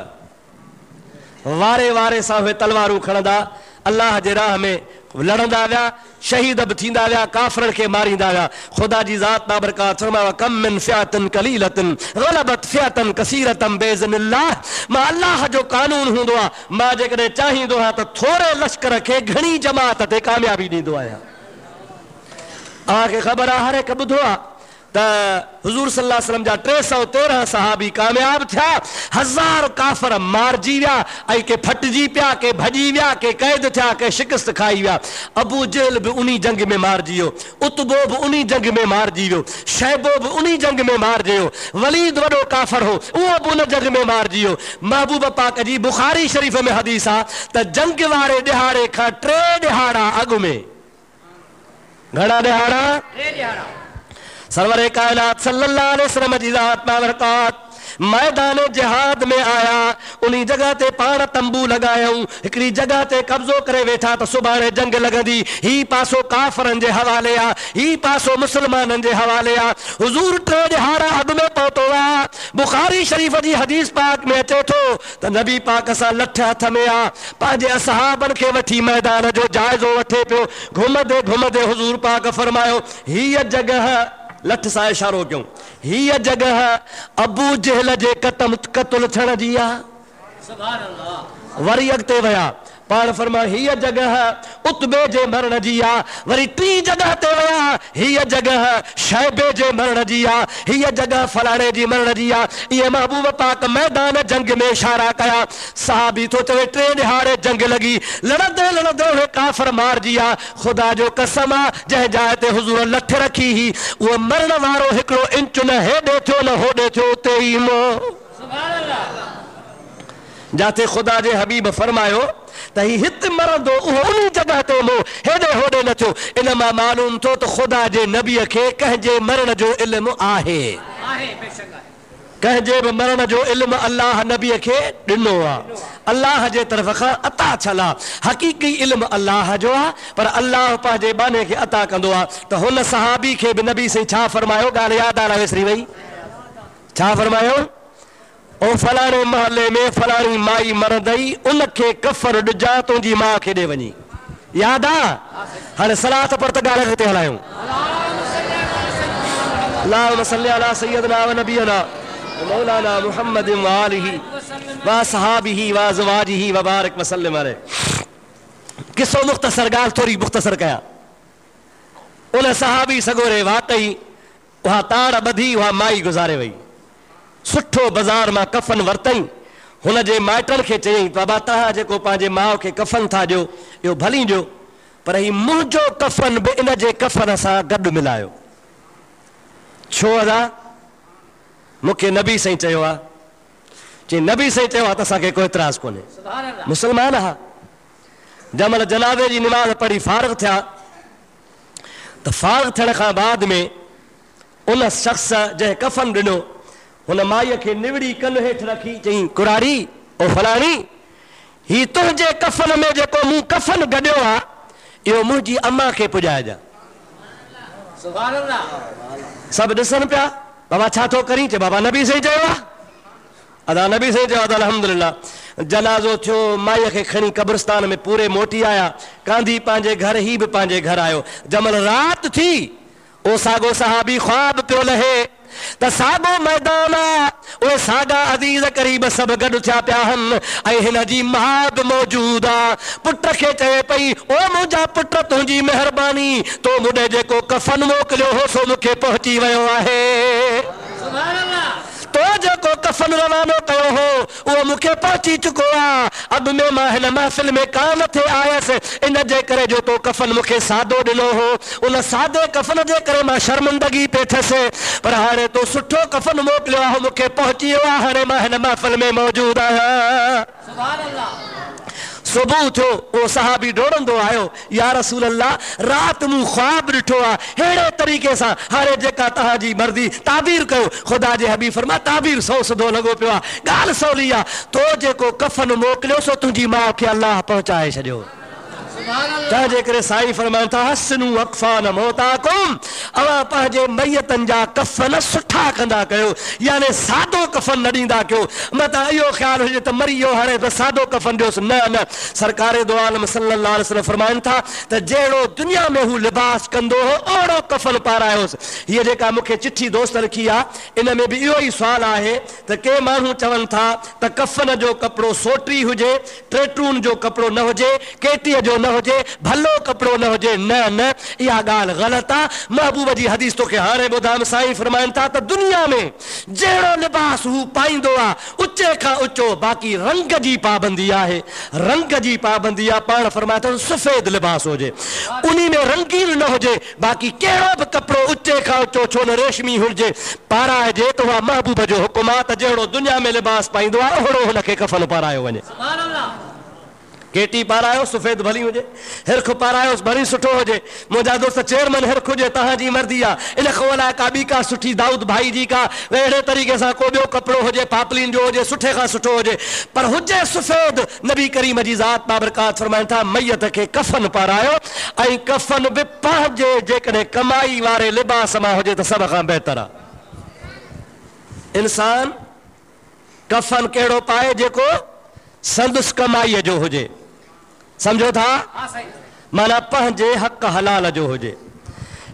वारे वारे सां उहे तलवारूं खणंदा अल्लाह जे राह में लड़ंदा विया, शहीद बि थींदा विया, काफ़रनि खे मारींदा विया। ख़ुदा जी ज़ात बाबरकात फरमायो कम मिन फ़िअतिन क़लीलतिन ग़लबत फ़िअतन कसीरतन बिइज़्निल्लाह। मां अल्लाह जो कानून हूंदो आहे, मां जेकॾहिं चाहींदो आहियां त थोरे लश्कर खे घणी जमात ते कामयाबी ॾींदो आहियां। तव्हांखे ख़बर आहे, हर हिकु ॿुधो आहे त हुज़ूर सल्लल्लाहु अलैहि वसल्लम जा 313 सहाबी कामयाब थिया। 1000 काफ़र मारिजी विया, ऐं के फटिजी पिया, के भॼी विया, के क़ैद थिया, के शिकस्त खाई विया। अबू जहल बि उन्ही जंग में मारिजी वियो, उतबो बि उन्ही जंग में मारिजी वियो, शैबो बि उन्ही जंग में मारिजी वियो, वलीद वॾो काफ़र हो उहो बि उन जंग में मारिजी वियो। महबूब पाक जी बुखारी शरीफ़ में हदीस आहे त जंग वारे ॾिहाड़े खां 3 ॾिहाड़ा अॻु में, घणा ॾिहाड़ा? 3 ॾिहाड़ा। सरवरे कायनात सल्लल्लाहु अलैहि वसल्लम जी ज़ात बाबरकात मैदान जिहाद में आया। उन्ही जगह ते पाण तंबू लगायूं, हिकिड़ी जगह ते कब्ज़ो करे वेठा त सुभाणे जंग लॻंदी। ही पासो काफ़रनि जे हवाले आहे, ही पासो मुसलमाननि जे हवाले आहे। हुज़ूर 3 ॾिहाड़ा अॻु में पहुतो आहे। बुखारी शरीफ़ जी हदीस पाक में अचे थो त नबी पाक सां लठ हथ में आहे, पंहिंजे असहाबनि खे वठी मैदान जो जाइज़ो वठे पियो। घुमंदे घुमंदे हुज़ूर पाक फरमायो हीअ जगह, लठ सां इशारो कयूं, हीअ जगह अबू जहल जे क़त्ल थियण जी आहे। सुभान अल्लाह। वरी अॻिते विया, पाण फरमायो हीअ जगह उतबे जे मरण जी आहे। वरी 3 जगह ते विया, हीअ जगह शैबे जे मरण जी आहे, हीअ जगह फलाणे जी मरण जी आहे। इहे महबूब पाक मैदान जंग में इशारा कया। सहाबी थो चवे 3 ॾिहाड़े जंग लॻी, लड़ंदे लड़ंदे उहे काफ़र मारिजी विया। ख़ुदा जो कसम आहे, जंहिं जाइ ते हुज़ूर लठ रखी हुई उहो मरण वारो हिकिड़ो इंच न हेॾे थियो न होॾे थियो, उते ई सुभान अल्लाह। जाते ख़ुदा जे हबीब फरमायो त ही हिते मरंदो, उहो उन जगह ते मो हेॾे होॾे न थियो। इन मां मालूम थियो त ख़ुदा जे नबीअ खे कंहिंजे मरण जो इल्मु आहे, कंहिंजे बि मरण जो इल्मु अल्लाह नबीअ खे ॾिनो आहे। अल्लाह जे तरफ़ खां अता छल आहे। हक़ीक़ी इल्मु अल्लाह जो आहे, पर अल्लाह पंहिंजे बाने खे अता कंदो आहे। त हुन सहाबी खे बि नबी साईं छा फरमायो, ॻाल्हि यादि आहे विसरी वई, छा फरमायो? ओ फलाणे महले में फलाणी माई मरंदई, उनखे कफर ॾिजां तुंहिंजी माउ खे ॾे वञी। यादि आहे? हाणे सलात पर त ॻाल्हि ते हलायूं। अल्लाहुम्मा सल्ली अला सय्यदना व नबीना मौलाना मुहम्मद व आलिहि व असहाबिहि व अज़वाजिहि व बारिक व सल्लिम अलैहि। किसो मुख़्तसर, ॻाल्हि थोरी मुख़्तसर कयां। उन सहाबी सगोरे वाकई उहा ताड़ ॿधी, उहा माई गुज़ारे वई। सुठो बाज़ार मां कफन वरितई, हुन जे माइटनि खे चयईं बाबा तव्हां जेको पंहिंजे माउ खे कफन था ॾियो इहो भली ॾियो, पर ही मुंहिंजो कफन बि इन जे कफन सां गॾु मिलायो। छो अदा? मूंखे नबी साईं चयो आहे। चई नबी साईं चयो आहे त असांखे कोई इतराज़ कोन्हे, मुसलमान हा। जंहिंमहिल जनाज़े जी निमाज़ पढ़ी फारिग़ थिया त फारिग़ थियण खां बाद में उन शख़्स जंहिं कफन ॾिनो हुन माईअ खे निवड़ी कन हेठि रखी चई कुरारी ओ फलाणी, ही तुंहिंजे कफन में जेको मूं कफन गॾियो आहे इहो मुंहिंजी अम्मा खे पुॼाइजां। सुभान अल्लाह। सभु ॾिसनि पिया, बाबा छा थो करीं? चए बाबा नबी साईं चयो आहे। अदा नबी साईं चयो आहे, अल्हम्दुलिल्लाह। जनाज़ो थियो, माईअ खे खणी कब्रिस्तान में पूरे मोटी आया। कांधी पंहिंजे घर, ही बि पंहिंजे घर आयो। जंहिंमहिल राति थी, ओ साॻो सहाबी ख्वाब पियो लहे त साॻो मैदान आहे, उहे सागा अज़ीज़ करीब सभु गॾु थिया पिया आहिनि ऐं हिन जी माउ बि मौजूदु आहे। पुट खे चए पई ओ मुंहिंजा पुट तुंहिंजी महिरबानी तो मूंखे जेको कफ़न मोकिलियो हो सो मूंखे पहुची वियो आहे। तो जेको कफ़न रवानो कयो हो उहो मूंखे पहुची चुको आहे। अब में मां हिन महफ़िल में कान थे आयसि इन जे करे जो तो कफ़न मूंखे सादो ॾिनो हो, उन सादे कफ़न जे करे मां शर्मिंदगी पे थियसि, पर हाणे तो सुठो कफ़न मोकिलियो आहे मूंखे पहुची वियो आहे। हाणे मां हिन महफ़िल में मौजूदु आहियां। सुभान अल्लाह। सुबुह थियो वो सहाबी डोड़ंदो आयो, या रसूल अल्लाह रात मूं ख्वाब ॾिठो आहे अहिड़े तरीक़े सां, हाणे जेका तव्हांजी मर्ज़ी ताबीर कयो। ख़ुदा जे हबीब फरमा ताबीर सौ सिधो लॻो पियो आहे, ॻाल्हि सवली आहे। तो जेको कफ़न मोकिलियो सो तुंहिंजी माउ खे अल्लाह पहुचाए छॾियो। तंहिंजे करे साईं फरमाइनि था हसनू अक़फ़ान मौताकुम, अवां पंहिंजे मैयतनि जा कफ़न सुठा कंदा कयो, यानी सादो कफ़न न ॾींदा कयो। मतां इहो ख़्यालु हुजे त मरी वियो हाणे बसि सादो कफ़न ॾियोसि, न न। सरकारे दो आलम सल्लल्लाहु अलैहि वसल्लम फरमाइनि था त जहिड़ो दुनिया में हू लिबास कंदो हो ओहिड़ो कफ़न पारायोसि। हीअ जेका मूंखे चिठी दोस्त लिखी आहे इन में बि इहो ई सुवालु आहे त के माण्हू चवनि था त कफ़न जो कपिड़ो सोटी हुजे, टेटून जो कपिड़ो न हुजे, केटीअ जो न हुजे, भलो कपिड़ो न हुजे। न न, इहा ॻाल्हि ग़लति आहे। महबूब जी हदीस तोखे हाणे ॿुधाम, साईं फरमाइनि था त दुनिया में जहिड़ो लिबास हू पाईंदो आहे ऊचे खां ऊचो, बाक़ी रंग जी पाबंदी आहे, रंग जी पाबंदी आहे। पाण फरमाए थो सफ़ेद लिबास हुजे, उन में रंगीन न हुजे, बाक़ी कहिड़ो बि कपिड़ो ऊचे खां ऊचो छो न रेशमी हुजे पाराइजे, त उहा महबूब जो हुकुम आहे त जहिड़ो दुनिया में लिबास पाईंदो आहे ओहिड़ो हुनखे कफ़न पारायो वञे। केटी पारायो सफ़ेद भली हुजे, हिरख पारायो भली सुठो हुजे। मुंहिंजा दोस्त चेयरमैन हिरख हुजे तव्हांजी मर्ज़ी आहे, इन खां अलाए का ॿी का सुठी दाऊद भाई जी का अहिड़े तरीक़े सां को ॿियो कपिड़ो हुजे पापलिन जो हुजे, सुठे खां सुठो हुजे, पर हुजे सफ़ेद। नबी करीम जी ज़ात बाबरकात फरमाइनि था मैयत खे कफ़न पारायो, ऐं कफ़न बि पंहिंजे जेकॾहिं कमाई वारे लिबास मां हुजे त सभ खां बहितर आहे। इंसान कफ़न कहिड़ो पाए जेको संदसि कमाईअ जो हुजे, समझो था, माना पंहिंजे हक़ हलाल जो हुजे।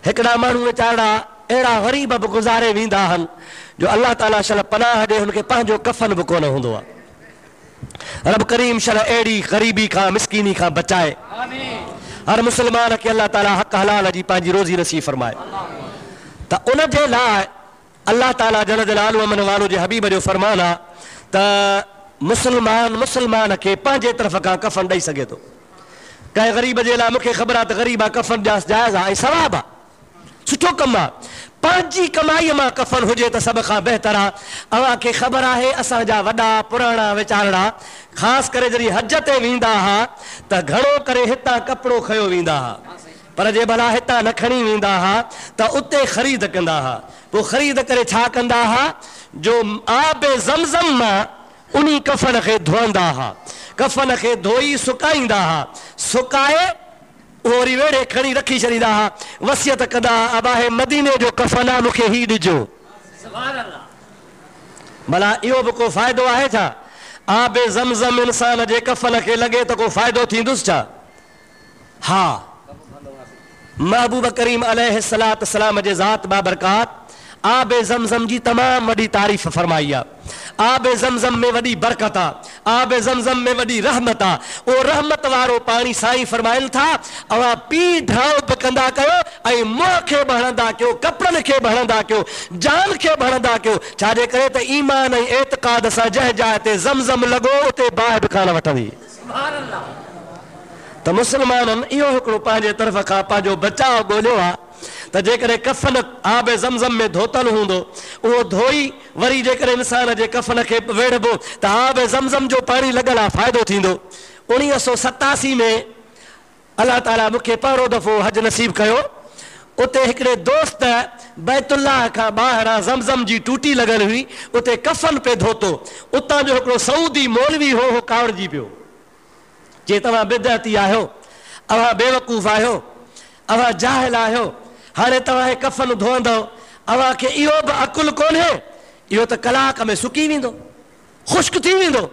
हिकिड़ा माण्हू वीचारा अहिड़ा ग़रीब बि गुज़ारे वेंदा आहिनि जो अल्लाह ताला शल पनाह ॾे हुनखे पंहिंजो कफ़न बि कोन हूंदो आहे। रब करीम शल अहिड़ी ग़रीबी खां मिसकीनी खां बचाए, हर मुस्लमान खे अल्लाह ताला हक़ हलाल जी पंहिंजी रोज़ी नसीब फरमाए। त उन जे लाइ अल्लाह ताला जल जलालहु अमन वालो जे हबीब जो फरमान आहे त मुस्लमान खे पंहिंजे तरफ़ खां कफ़न ॾेई सघे थो। कंहिं ग़रीब जे लाइ मूंखे ख़बर आहे त ग़रीब आहे, कफ़न ॾियासि जाइज़ आहे ऐं सवाबु आहे, सुठो कमु आहे। पंहिंजी कमाईअ मां कफ़न हुजे त सभ खां बहितर आहे। अव्हां खे ख़बर आहे असांजा वॾा पुराणा वीचारड़ा ख़ासि करे जॾहिं हज ते वेंदा हुआ त घणो करे हितां कपिड़ो खयो वेंदा हुआ, पर जे भला हितां न खणी वेंदा हुआ त उते ख़रीद कंदा हुआ। पोइ ख़रीद करे छा कंदा हुआ, जो आबे ज़मज़म मां उन कफ़न खे धोईंदा हुआ, कफ़न खे धोई सुकाईंदा हुआ, सुकाए वरी वेड़े खणी रखी छॾींदा हुआ। वसियत कंदा हुआ अबाहे मदीने जो कफ़न आहे मूंखे ही ॾिजो। भला इहो बि को फ़ाइदो आहे छा? आबे ज़मज़म इंसान जे कफ़न खे लॻे त को फ़ाइदो थींदुसि छा? हा, महबूब करीम अलैहिस्सलातु वस्सलाम जे ज़ात बाबरकात आबे ज़मज़म जी तमामु वॾी तारीफ़ फरमाई आहे। आबे ज़मज़म में वॾी बरकत आहे, आबे ज़मज़म में वॾी रहमत आहे। उहो रहमत वारो पाणी साईं फरमाइनि था अवां पी ढाव बि कंदा कयो ऐं मुंहं खे बि हणंदा कयो, कपिड़नि खे बि हणंदा कयो, जान खे बि हणंदा कयो। छाजे करे त ईमान ऐं एतिक़ाद सां जंहिं जाइ ते ज़मज़म लॻो उते बाहि बि कान वठंदी। त मुस्लमाननि इहो हिकिड़ो पंहिंजे तरफ़ खां पंहिंजो बचाव ॻोल्हियो आहे त जेकॾहिं कफ़न आबे ज़मज़म में धोतल हूंदो, उहो धोई वरी जेकॾहिं इंसान जे कफ़न खे वेड़बो त आबे ज़मज़म जो पाणी लॻल आहे, फ़ाइदो थींदो। 1987 में अलाह ताला मूंखे पहिरियों दफ़ो हज नसीब कयो। उते हिकिड़े दोस्त बैतुल्लाह खां ॿाहिरां ज़मज़म जी टूटी लॻल हुई, उते कफ़न पे धोतो। उतां जो हिकिड़ो सऊदी मौलवी हो कावड़जी पियो, जे तव्हां बिदअती आहियो, अव्हां बेवकूफ़ आहियो, अव्हां जाहिल आहियो, हाणे तव्हां कफ़न धोअंदव, अव्हां खे इहो बि अकुल कोन्हे, इहो त कलाक में सुकी वेंदो, ख़ुश्क थी वेंदो।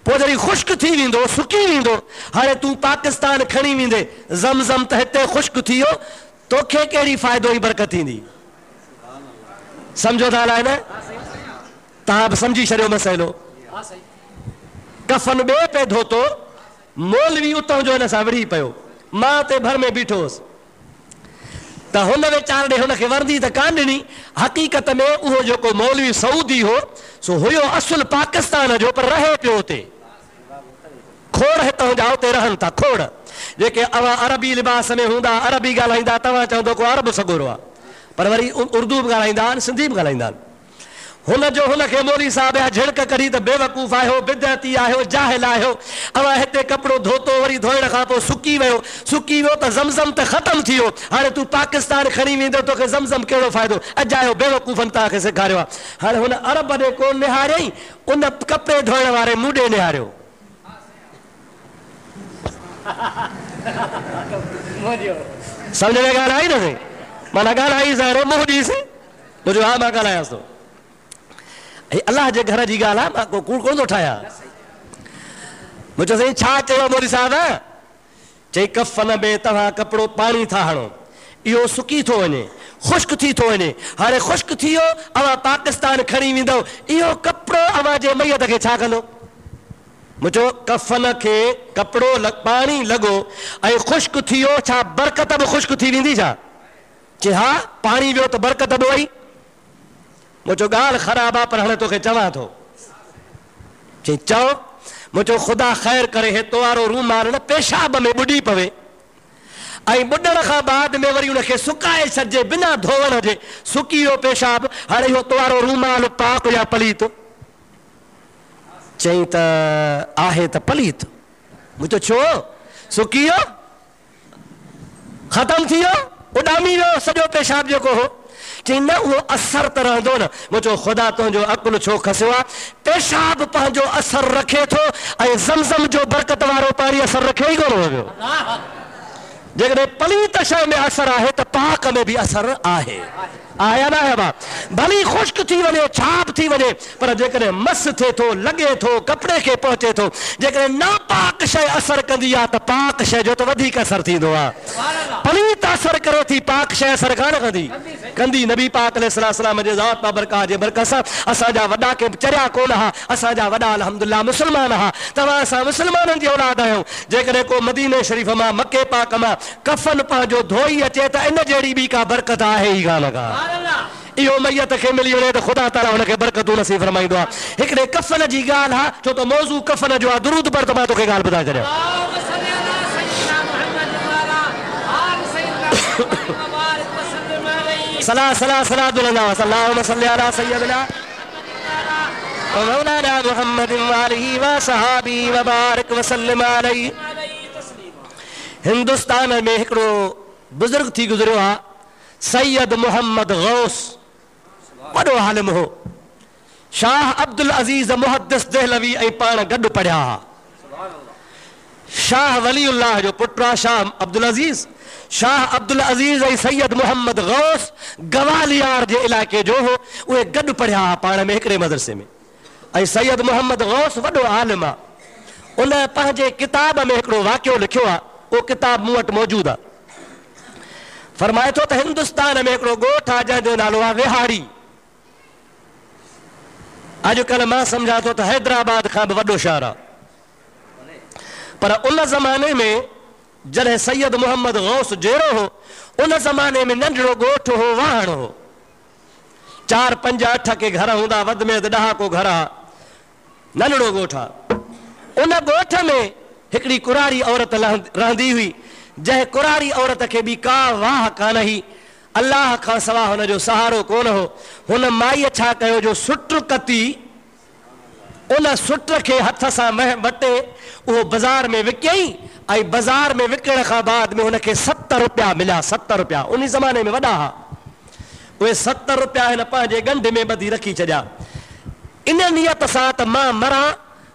पोइ जॾहिं ख़ुश्क थी वेंदो, सुकी वेंदो, हाणे तूं पाकिस्तान खणी वेंदे, ज़मज़म त हिते ख़ुश्क थी वियो, तोखे कहिड़ी फ़ाइदो ई बरकत थींदी? सम्झो था अलाए न? तव्हां बि सम्झी छॾियो मसइलो। कफन ॿिए पे धोतो, मौलवी उतां जो हिन सां विढ़ी पियो, मां ते भर में बीठो हुउसि त हुन वीचार ॾे हुनखे वरदी त कान ॾिनी। हक़ीक़त में उहो जेको मौलवी सऊदी हो सो हुयो असुल पाकिस्तान जो, पर रहे पियो उते। खोड़ हितां जा उते रहनि था, खोड़ जेके अवां अरबी लिबास में हूंदा, अरबी ॻाल्हाईंदा, तव्हां चवंदो को अरब सगोरो आहे, पर वरी उर्दू बि ॻाल्हाईंदा आहिनि, सिंधी बि ॻाल्हाईंदा आहिनि। हुनजो हुनखे मौलवी साहिब या झिड़क कढी त बेवकूफ़ आहियो, बिदअती आहियो, जाहिल आहियो। अवां हिते कपिड़ो धोतो, वरी धोइण खां पोइ सुकी वियो त ज़मज़म त ख़तमु थी वियो, हाणे तूं पाकिस्तान खणी वेंदो, तोखे ज़मज़म कहिड़ो फ़ाइदो? अॼु आयो बेवकूफ़नि तव्हांखे सेखारियो आहे। हाणे हुन अरब ॾे कोन निहारियईं, उन कपिड़े धोइण वारे मूं ॾे निहारियो। सम्झ में ॻाल्हि आई न? माना ॻाल्हि आई मुंहुं ॾींसि, मुंहिंजो हा मां ॻाल्हायांसि थो। अलाह जे घर जी ॻाल्हि आहे, मां को कूड़ कोन थो ठाहियां। मुंहिंजो साईं छा चयो मौलवी साहिब? चई कफन में तव्हां कपिड़ो पाणी था हणो, इहो सुकी थो वञे, ख़ुश्क थी थो वञे। हाणे ख़ुश्क थी वियो, अवां पाकिस्तान खणी वेंदव, इहो कपिड़ो अवां जे मैयत खे छा कंदो? मुंहिंजो कफन खे कपिड़ो पाणी लॻो ऐं ख़ुश्क थी वियो, छा बरकत बि ख़ुश्क थी वेंदी छा? चए हा, पाणी वियो त बरकत बि वई। मुंहिंजो ॻाल्हि ख़राबु आहे, पर हाणे तोखे चवां थो। चई चओ। मुंहिंजो ख़ुदा ख़ैर करे, हितो वारो रूमाल न पेशाब में ॿुॾी पवे ऐं ॿुॾण खां बाद में वरी उनखे सुकाए छॾिजे बिना धोअण जे, सुकी वियो पेशाब। हाणे इहो तो वारो रूमाल पाक या पलीत? चई त आहे त पलीत। मुंहिंजो छो? सुकी वियो, ख़तमु थी वियो, उॾामी वियो सॼो पेशाब जेको हो। चई न, उहो असर त रहंदो न। मुंहिंजो ख़ुदा तुंहिंजो अकुलु छो खसियो आहे? पेशाब पंहिंजो असर रखे थो ऐं ज़मज़म जो बरकत वारो पाणी असर रखे ई कोन पियो। जेकॾहिं पलीत शइ में असर आहे त पाक में बि असर आहे। आया न आहे? भली ख़ुश्क थी वञे, छाप थी वञे, पर जेकॾहिं मस थिए थो, लॻे थो, कपिड़े खे पहुचे थो, जेकॾहिं नापाक शइ असर कंदी आहे त पाक शइ जो त वधीक असर थींदो आहे। पलीत असर करे थी, पाक शइ असर कान कंदी। नबी पाक अलैहिस्सलाम जे ज़ात बाबरकात जे बरकत सां असांजा वॾा के चरिया कोन हा, असांजा वॾा अल्हम्दुलिल्लाह मुस्लमान हा। तव्हां असां मुस्लमाननि जी औलाद आहियूं। जेकॾहिं को मदीने शरीफ़ मां, मके पाक मां कफन पंहिंजो धोई अचे त इन जहिड़ी ॿी का बरकत आहे ई कान का। इहो मैयत खे मिली वञे त ख़ुदा ताला हुनखे बरकतूं नसीब फरमाईंदो आहे। हिकिड़े कफन जी ॻाल्हि आहे, छो त मौज़ू कफन जो आहे। दुरूद पर त मां तोखे ॻाल्हि ॿुधाए छॾियां। सला सला सला दुल्ला सल्लल्लाहु अलैहि सय्यदना व मौलाना मुहम्मद व आलिहि व सहाबी व बारिक व सल्लम अलैहि। हिंदुस्तान में हिकिड़ो बुज़ुर्ग थी गुज़रियो आहे, सैयद मोहम्मद गौस, वॾो आलिम हो। शाह अब्दुल अज़ीज़ मुहद्दिस देहलवी ऐं पाण गॾु पढ़िया हुआ। शाह वलीउल्लाह जो पुटु आहे शाह अब्दुल अज़ीज़। शाह अब्दुल अज़ीज़ ऐं सैयद मोहम्मद गौस गवालियार जे इलाइक़े जो हो, उहे गॾु पढ़िया हुआ पाण में हिकिड़े मदरसे में। ऐं सैयद मोहम्मद गौस वॾो आलिम आहे। उन पंहिंजे किताब में हिकिड़ो वाक़ियो लिखियो आहे, उहो किताब मूं वटि मौजूदु आहे। फरमाए थो त हिंदुस्तान में हिकिड़ो ॻोठ आहे जंहिंजो नालो आहे विहाड़ी। अॼुकल्ह मां सम्झां थो त हैदराबाद खां बि वॾो शहर आहे, पर उन ज़माने में जॾहिं सैयद मोहम्मद गौस जहिड़ो हो, उन ज़माने में नंढड़ो ॻोठ हो, वाहण हो। 4, 5, 8 के घर हूंदा, वधि में वधि 10 को घर आहे, नंढड़ो ॻोठ आहे। उन ॻोठ में हिकिड़ी कुरारी औरत रहंदी हुई, जंहिं कुरारी औरत खे बि का वाह कान हुई, अल्लाह खां सवाइ हुनजो सहारो कोन हो। हुन माईअ छा कयो जो सुट कती, उन सुट खे हथ सां वटे उहो बाज़ार में विकियईं ऐं बाज़ार में विकण खां बाद में हुनखे 70 रुपया मिलिया। 70 रुपया उन ज़माने में वॾा हुआ। उहे 70 रुपया हिन पंहिंजे गंढ में ॿधी रखी छॾिया, इन नियत सां त मां मरां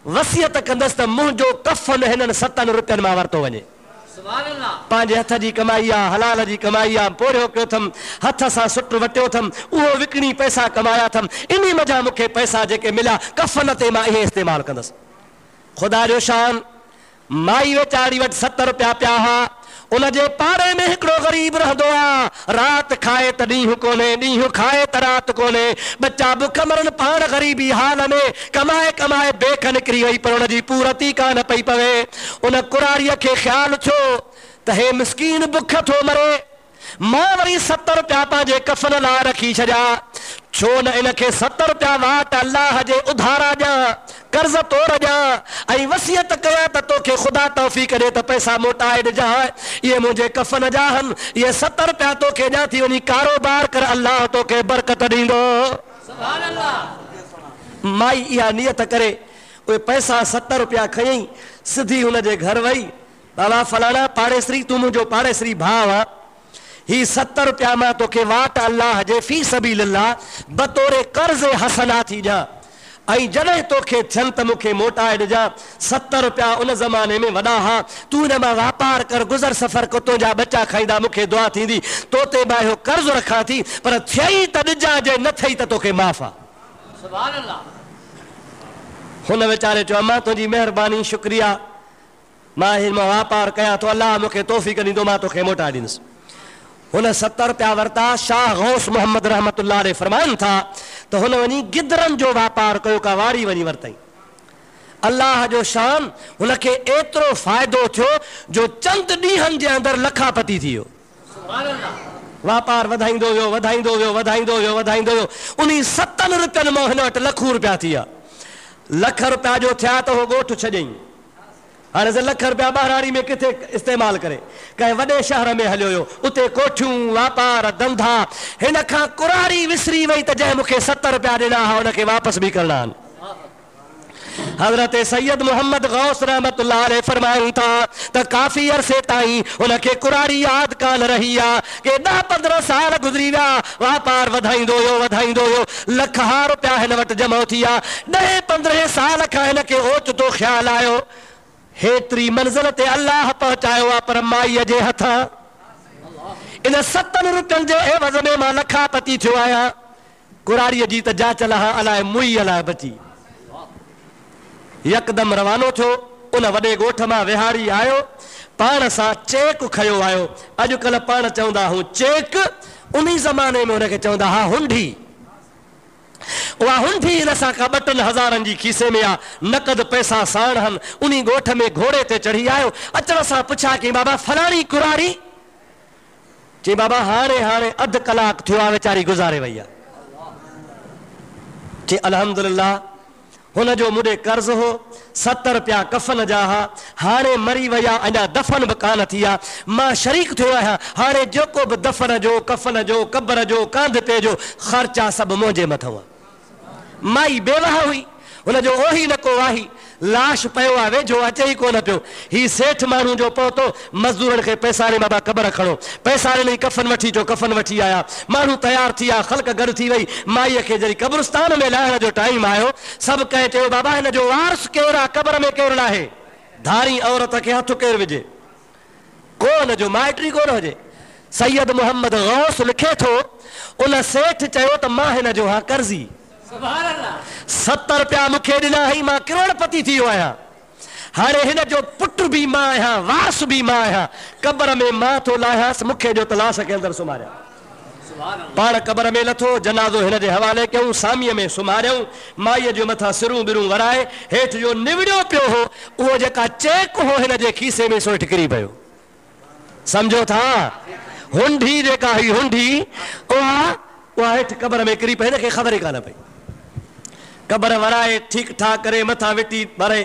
वसियत कंदसि त मुंहिंजो कफन हिननि 70 रुपयनि मां वरितो वञे। पंहिंजे हथ जी कमाई आहे, हलाल जी कमाई आहे, पोरियो कयो अथमि, हथ सां सुट वटियो अथमि, उहो विकिणी पैसा कमाया अथमि, इन मज़ा मूंखे पैसा जेके मिलिया कफन ते मां इहे इस्तेमालु कंदसि। ख़ुदा जो शान, माई वीचारी वटि 70 रुपया पिया हुआ, उन जे पाड़े में हिकिड़ो ग़रीब रहंदो आहे, राति खाए त ॾींहुं कोन्हे, ॾींहुं खाए त राति कोन्हे, बच्चा बुख मरनि, पाण ग़रीबी हाल में कमाए कमाए बेख निकिरी वई, पर उनजी पूरती कान पई पवे। उन कुरारीअ खे ख़्यालु थियो त हे मिस्कीन बुख थो मरे, मां वरी 70 रुपया पंहिंजे कफ़न लाइ रखी छॾिया, छो न इनखे 70 रुपया वाट अल्लाह जे उधारा ॾियां, कर्ज़ तोड़ ॾियां ऐं वसियत कयां त तोखे ख़ुदा तौफ़ीक़ ॾे त पैसा मोटाए ॾिजांइ, इहे मुंहिंजे कफ़न जा आहिनि, इहे 70 रुपया तोखे ॾियां थी वञी कारोबार कर, अल्लाह तोखे बरकत ॾींदो। सुभान अल्लाह। माई इहा नियत करे उहे पैसा 70 रुपया खयईं, सिधी हुनजे घर वई, बाबा फलाणा पाड़ेसरी, तूं मुंहिंजो पाड़ेसरी भाउ आहे, ही 70 रुपया मां तोखे वाट अल्लाह जे फी सबीलिल्लाह बतौरे कर्ज़ हसना थी ॾियां, ऐं जॾहिं तोखे थियनि त मूंखे मोटाए ॾिजां। 70 रुपया उन ज़माने में वॾा हा, तूं हिन मां वापार कर, गुज़र सफ़र कर, तुंहिंजा बच्चा खाईंदा, मूंखे दुआ थींदी, तो ते मां इहो कर्ज़ रखां थी, पर थियई त ॾिजां, जे न थियई त तोखे माफ़ आहे। सुभान अल्लाह। हुन वीचारे चयो अम्मा तुंहिंजी महिरबानी, शुक्रिया, मां हिन मां वापार कयां थो, अल्लाह मूंखे तौफ़ीक़ ॾींदो, मां तोखे मोटाए ॾींदुसि। हुन 70 रुपया वरिता। शाह गौस मोहम्मद रहमतुल्लाह अलैह फरमाइनि था त हुन वञी गिदरनि जो वापार कयो, का वाड़ी वञी वरितई। अल्लाह जो शान, हुनखे एतिरो फ़ाइदो थियो जो चंद ॾींहंनि जे अंदरि लखापति थी वियो। वापार वधाईंदो वियो, वधाईंदो वियो, वधाईंदो वियो, वधाईंदो वियो, उन 70 रुपयनि मां हिन वटि लखूं रुपया थी विया। लख रुपया जो थिया त उहो ॻोठु छॾियईं। हाणे लख रुपया ॿाहिराड़ी में किथे इस्तेमालु करे, कंहिं वॾे शहर में हलियो हुयो, उते कोठियूं, वापार, धंधा, हिन खां कुरारी विसरी वई त जंहिं मूंखे 70 रुपया ॾिना हुआ हुनखे वापसि बि करणा आहिनि। हज़रत सैयद मोहम्मद गौस रहमतुल्लाह अलैह फरमाइनि था त काफ़ी अरसे ताईं हुनखे कुरारी यादि कान रही आहे, के 10-15 साल गुज़री विया, वापार वधाईंदो वियो, वधाईंदो वियो, लखा रुपया हिन वटि जमा थी विया। 10-15 साल खां हिनखे ओचितो ख़्यालु आयो, हेतिरी मंज़िल ते अल्लाह पहुचायो आहे, पर माईअ जे हथां इन 70 रुपयनि जे एवज़ में मां लखापति थियो आहियां। कुरारीअ जी त जाचल हा, अलाए मुई अलाए बची। यकदम रवानो थियो, उन वॾे ॻोठ मां विहारी आयो, पाण सां चेक खयो आयो। अॼुकल्ह पाण चवंदा हूं चेक, उन ज़माने में हुनखे चवंदा हा हुंडी। उहा हुंडी हिन सां का 2-3 हज़ारनि जी खीसे में आहे, नक़द पैसा साण आहिनि। उन ॻोठ में घोड़े ते चढ़ी आयो, अचण सां पुछा कि बाबा फलाणी कुरारी, चई बाबा हाणे हाणे अधु कलाक थियो आहे, वीचारी गुज़ारे वई आहे। चई अल्हम्दुलिल्लाह, हुनजो मुॾे कर्ज़ हो, 70 रुपया कफ़न जा हा, हाणे मरी विया, अञा दफ़न बि कान थी आहे, मां शरीक थियो आहियां, हाणे जेको बि दफ़न जो, कफ़न जो, क़ब्र जो, कांधते जो ख़र्च आहे सभु मुंहिंजे मथां आहे। माई बेवाह हुई, हुनजो ओही न को वाही, लाश पियो आहे, वेझो अचे ई कोन पियो। ही सेठ माण्हू जो पहुतो, मज़दूरनि खे पैसा ॾे, बाबा क़ब्र खणो, पैसा ॾिनई, कफ़न वठी अचो, कफ़न वठी आया, माण्हू तयारु थी विया, ख़ल्क़ गॾु थी वई। माईअ खे जॾहिं क़ब्रिस्तान में लाहिण जो टाइम आयो, सभु कंहिं चयो बाबा हिन जो वारस केरु आहे, क़ब्र में केरु आहे, धारी औरत खे हथु केरु विझे, को हुनजो माइटी कोन हुजे। सैयद मोहम्मद गौस लिखे थो, उन सेठ चयो त मां हिन जो हा कर्ज़ी, 70 रुपया मूंखे ॾिना हई, मां करोड़पति थी वियो आहियां, हाणे हिन जो पुटु बि मां आहियां, वारस बि मां आहियां, क़ब्र में मां थो लाहियांसि, मूंखे जो तलाश के अंदरि सुम्हारिया। पाण क़ब्र में लथो, जनाज़ो हिन जे हवाले कयूं, सामीअ में सुम्हारियऊं, माईअ जे मथां सिरूं बिरूं वराए, हेठि जो निवड़ियो पियो हो, उहो जेका चेक हो हिन जे खीसे में सो किरी पियो। सम्झो था, हुंडी जेका हुई हुंडी, उहा हेठि क़ब्र में किरी पई, हिनखे ख़बर ई कान पई। क़ब्र वराए ठीक ठाक करे मथां विटी भरे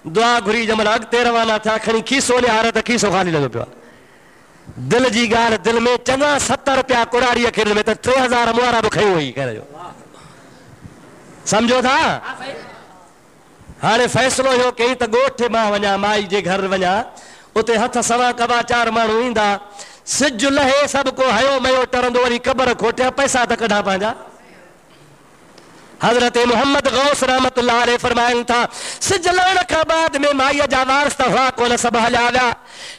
दुआ घुरी, जंहिंमहिल अॻिते रवाना थिया, खणी खीसो ॾियारे त खीसो ख़ाली लॻो पियो आहे। दिलि जी ॻाल्हि दिलि में, चङा 70 रुपया कुरारीअ खे में त 3000 मुआरा बि खयूं हुई करे जो। सम्झो था, हाणे फ़ैसिलो इहो कई त ॻोठ मां वञा, माई जे घर वञा, उते हथ सवा कबा 4 माण्हू ईंदा, सिज लहे, सभु को हयो मयो टरंदो, वरी क़ब्र खोटिया, पैसा त कढा पंहिंजा। हज़रत मोहम्मद गौस रहमतुल्लाह अलैह फरमाइनि था सिजलण खां बाद में माईअ जा वारिस त हुआ कोन, सभु हलिया विया।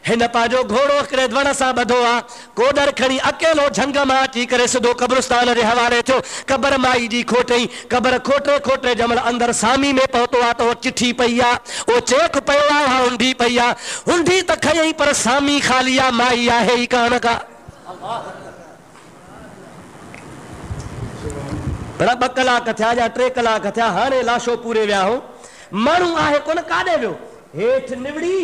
हिन पंहिंजो घोड़ो हिकिड़े वण सां ॿधो आहे, कोडर खणी अकेलो झंग मां अची करे सिधो क़ब्रिस्तान जे हवाले थियो। क़बर माई जी खोटई, क़बर खोटे खोटे जमल अंदरि सामी में पहुतो आहे त उहो चिठी पई आहे, उहो चेक पियो आहे, हुंडी पई आहे। हुंडी त खयई पर सामी ख़ाली आहे, माई आहे ई कान का। पर 2 कलाक थिया या 3 कलाक थिया, हाणे लाशो पूरे विया हो, माण्हू आहे कोन, काॾे वियो? हेठि निवड़ी,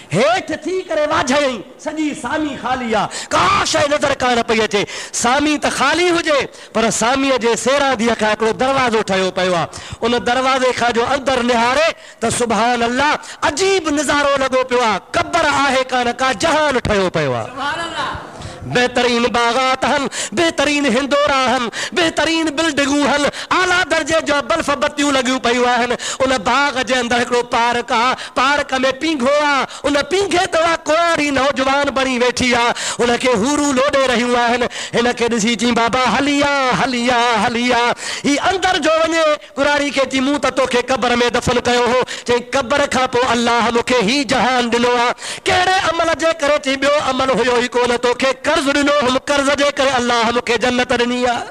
हेठि थी करे वाझई, सॼी सामी ख़ाली आहे, का शइ नज़र कान पई अचे। सामी त ख़ाली हुजे पर सामीअ जे सेरादीअ खां हिकिड़ो दरवाज़ो ठहियो पियो आहे। उन दरवाज़े खां जो अंदरि निहारे त सुभान अल्लाह, अजीब नज़ारो लॻो पियो आहे। क़बर आहे कान का, जहान ठहियो पियो आहे। बेहतरीन बागात हन, बेहतरीन हिंदोरा हन, बेहतरीन बिल्डिंगूं हन, आला दर्जे जो बल्फ बत्तियूं लॻियूं पियूं आहिनि। उन बाग जे अंदरि हिकिड़ो पार्क आहे, पार्क में पींघो आहे, उन पींघे ते उहा कुआरी नौजवान बणी वेठी आहे, उनखे हूरू लोॾे रहियूं आहिनि। हिनखे ॾिसी चई बाबा हलिया हलिया हलिया, ही अंदरि जो वञे। कुरारी खे चई मूं त तोखे क़बर में दफ़न कयो हो। चई क़बर खां पोइ अल्लाह मूंखे ही जहान ॾिनो आहे। कहिड़े अमल जे करे? चई ॿियो अमल हुयो ई कोन, तोखे कर्ज़ ॾिनो हुउमि, कर्ज़ जे करे अल्लाह मूंखे जन्नत ॾिनी आहे।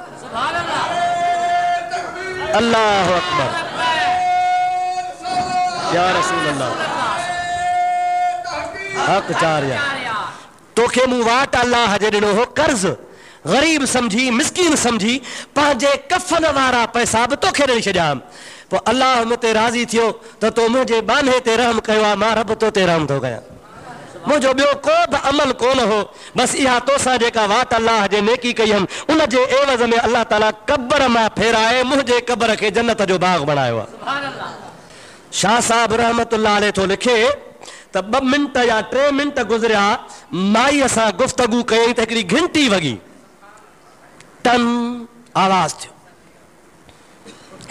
अल्लाहु अकबर, या रसूल अल्लाह, हक़ चारिया। तोखे मूं वाट अल्लाह जे ॾिनो हो कर्ज़, ग़रीब समझी, मिस्कीन समझी, पंहिंजे कफ़न वारा पैसा बि तोखे ॾेई छॾियां। पोइ अल्लाह मूं ते राज़ी थियो त तो मुंहिंजे बाने ते रहम कयो आहे, मां रब तो ते रहम थो कयां। मुझो ॿियो को बि अमल कोन हो, बसि इहा तोसां जेका वाट अल्लाह जे नेकी कई हुयमि, उन जे एवज़ में अल्लाह ताला क़बर मां फेराए मुंहिंजे क़बर खे जन्नत जो बाग़ बणायो आहे। शाह साहब रहमतुल्लाह अलैह थो लिखे त 2 मिंट या 3 मिंट गुज़रिया, माईअ सां गुफ़्तगू कयईं त हिकिड़ी घंटी वॻी, टन आवाज़ थियो।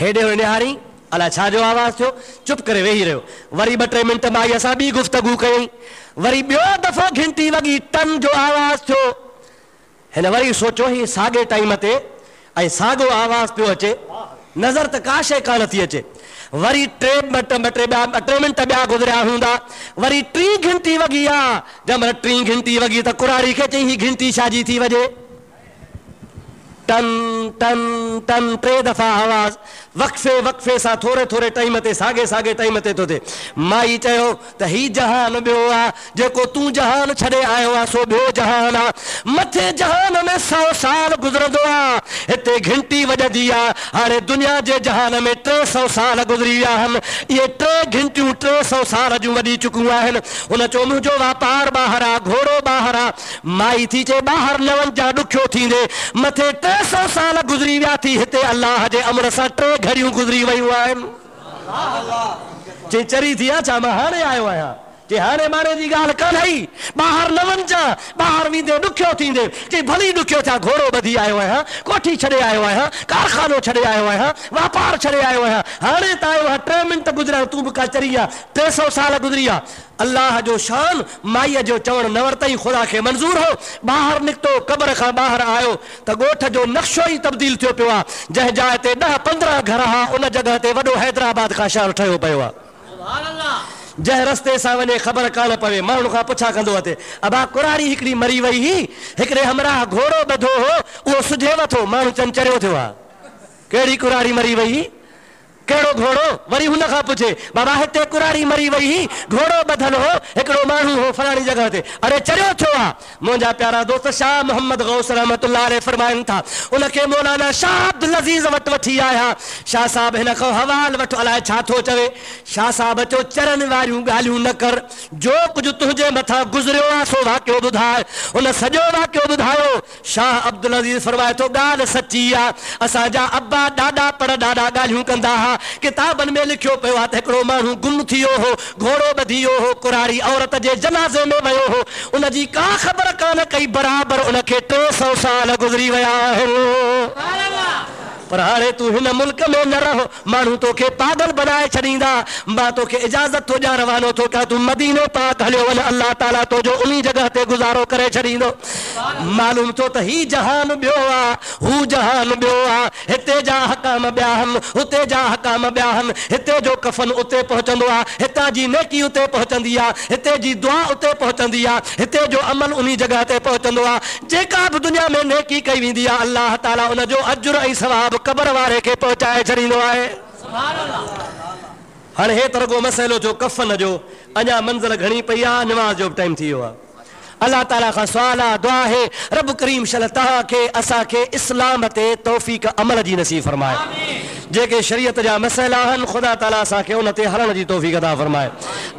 हेॾे होॾे निहारी, अलाए छा जो आवाज़ थियो, चुप करे वेही रहियो। वरी 2-3 मिंट माईअ सां ॿी गुफ़्तगू कयईं, वरी ॿियो दफ़ो घंटी वॻी, टन जो आवाज़ थियो। हिन वरी सोचियो ही साॻे टाइम ते ऐं साॻियो आवाज़ पियो अचे, नज़र त का शइ कान थी अचे। वरी 3 मिंट ॿिया गुज़रिया हूंदा, वरी 3 घंटी वॻी आहे। जंहिं 3 घंटी वॻी त कुरारी खे चई ही घंटी छाजी थी वॼे? टन टन टन 3 दफ़ा आवाज़, वक़्फ़े वक़्फ़े सां थोरे थोरे टाइम ते, साॻे टाइम ते थो थिए। माई चयो त ही जहान ॿियो आहे, जेको तूं जहान छॾे आयो आहे सो ॿियो जहान आहे। मथे जहान में 100 साल गुज़रंदो आहे, हिते घंटी वॼंदी आहे। हाणे दुनिया जे जहान में 300 साल गुज़री विया आहिनि। इहे 3 घंटियूं 300 साल जूं वॼी चुकियूं आहिनि। हुन चयो मुंहिंजो वापारु ॿाहिरि आहे, घोड़ो ॿाहिरि आहे। माई थी चए ॿाहिरि न वञ, जा ॾुखियो थींदे। मथे 300 साल गुज़री विया थी, हिते अल्लाह जे अमर सां 3 घड़ियूं गुज़री वयूं आहिनि। चई चरी थी आहे छा, मां हाणे आयो आहियां। चई हाणे माने जी ॻाल्हि कान आई, ॿाहिरि न वञा, ॿाहिरि वेंदे ॾुखियो थींदे। चई भली ॾुखियो थिया, घोड़ो ॿधी आयो आहियां, कोठी छॾे आयो आहियां, कारखानो छॾे आयो आहियां, वापारु छॾे आयो आहियां, हाणे त आयो आहियां। 3 मिंट गुज़रिया, तूं बि का चरी आहे, 300 साल गुज़री आहे। अल्लाह जो शान, माईअ जो चवणु न वरितई, ख़ुदा खे मंज़ूर हो। ॿाहिरि निकितो, क़बर खां ॿाहिरि आयो त ॻोठ जो नक्शो ई तब्दील थियो पियो आहे। जंहिं जाइ ते 10-15 घर हुआ, उन जॻह ते वॾो हैदराबाद खां शहर ठहियो पियो आहे। जंहिं रस्ते सां वञे ख़बर कान पवे, माण्हू खां पुछा कंदो अचे, अबा कुरारी हिकिड़ी मरी वई ही, हिकिड़े हमराह घोड़ो ॿधो हो, उहो सुझेव थो, माण्हू चंचरियो थियो आहे। कहिड़ी कुरारी मरी वई? कहिड़ो घोड़ो? वरी हुन खां पुछे, बाबा हिते कुरारी मरी वई ही, घोड़ो ॿधल हो, हिकिड़ो माण्हू हो फलाणी जॻह ते। अरे चरियो थियो आहे। मुंहिंजा प्यारा दोस्त शाह मोहम्मद गौस रहमतुल्लाह अलैह फरमाइनि था, उनखे मौलाना शाह अब्दुल अज़ीज़ वटि वठी आया। शाह साहब हिन खां हवाल वठो, अलाए छा थो चवे। शाह साहब चयो चरनि वारियूं ॻाल्हियूं न कर, जो कुझु तुंहिंजे मथां गुज़रियो आहे सो वाक़ियो ॿुधाए। हुन सॼो वाक़ियो ॿुधायो। शाह अब्दुल अज़ीज़ फरमाए थो ॻाल्हि सची आहे, असांजा अब्बा ॾाढा पर ॾाढा ॻाल्हियूं कंदा हुआ। किताबनि में लिखियो पियो आहे त हिकिड़ो माण्हू गुम थी वियो हो, घोड़ो ॿधी वियो हो, कुरारी औरत जे जनाज़े में वियो हो, उनजी का ख़बर कान कई, बराबरि उनखे 300 साल गुज़री विया आहिनि। पर हाणे तू हिन मुल्क में न रहो, माण्हू तोखे पागल बनाए छॾींदा। मां तोखे इजाज़त थो ॾियां, रवानो थो कयां, तू मदीने पाक हलियो वञ, अल्लाह ताला तुंहिंजो उन जगह ते गुज़ारो करे छॾींदो। मालूम थो त ही जहान ॿियो आहे, हू जहान ॿियो आहे। हिते जा हकाम ॿिया आहिनि, हुते जा हकाम ॿिया आहिनि। हिते जो कफन उते पहुचंदो आहे, हितां जी नेकी उते पहुचंदी आहे, हिते जी दुआ उते पहुचंदी आहे, हिते जो अमल उन जगह ते पहुचंदो आहे। जेका बि दुनिया में नेकी कई वेंदी आहे, अल्लाह ताला उन जो अजुर ऐं सवाब क़बर वारे खे पहुचाए छॾींदो आहे। हाणे हे त रुगो मसइलो जो कफन जो, अञा मंज़िल घणी पई आहे, नमाज़ जो बि टाइम थी वियो आहे। अल्लाह ताला खां सुवाल आहे, दुआ आहे, रब करीम शल तव्हांखे असांखे इस्लाम ते तौफ़ीक़ अमल जी नसीब फरमाए। जेके शरीयत जा मसइला आहिनि, ख़ुदा ताला असांखे उन ते हलण जी तौफ़ीक़ अता फरमाए।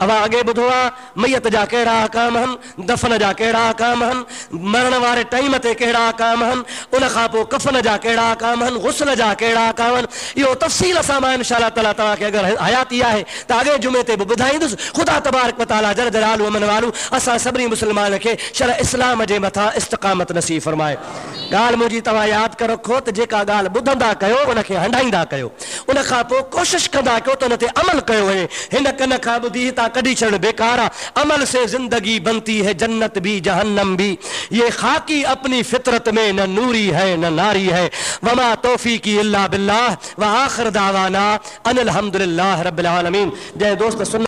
अवां अॻे ॿुधो आहे मैयत जा कहिड़ा अहकाम आहिनि, दफ़न जा कहिड़ा अहकाम आहिनि, मरण वारे टाइम ते कहिड़ा अहकाम आहिनि, उन खां पोइ कफ़न जा कहिड़ा अहकाम आहिनि, गुस्ल जा कहिड़ा अहकाम आहिनि। इहो तफ़सील सां मां इंशाअल्लाह ताला तव्हांखे अगरि हयाती आहे त अॻे जुमे ते बि ॿुधाईंदुसि। ख़ुदा तबारक व तआला जल जलालहू अमन वालू असां सभिनी मुस्लमान खे शर इस्लाम जे मथां इस्तिक़ामत नसीब फरमाए। ॻाल्हि मुंहिंजी तव्हां यादि करे रखो त जेका ॻाल्हि ॿुधंदा कयो उनखे हंडाईंदा कयो, उन खां पोइ कोशिशि कंदा कयो त उन ते अमल कयो वञे। हिन कन खां ॿुधी हितां कढी छॾणु बेकार आहे। अमल से ज़िंदगी बनती है, जन्नत भी जहन्नम भी। ये खाकी अपनी फितरत में न नूरी है न नारी है। वमा तौफीकी इल्ला बिल्लाह व आखिर दावाना अनिल हम्दुलिल्लाह रब्बिल आलमीन। जय दोस्त सुन्नत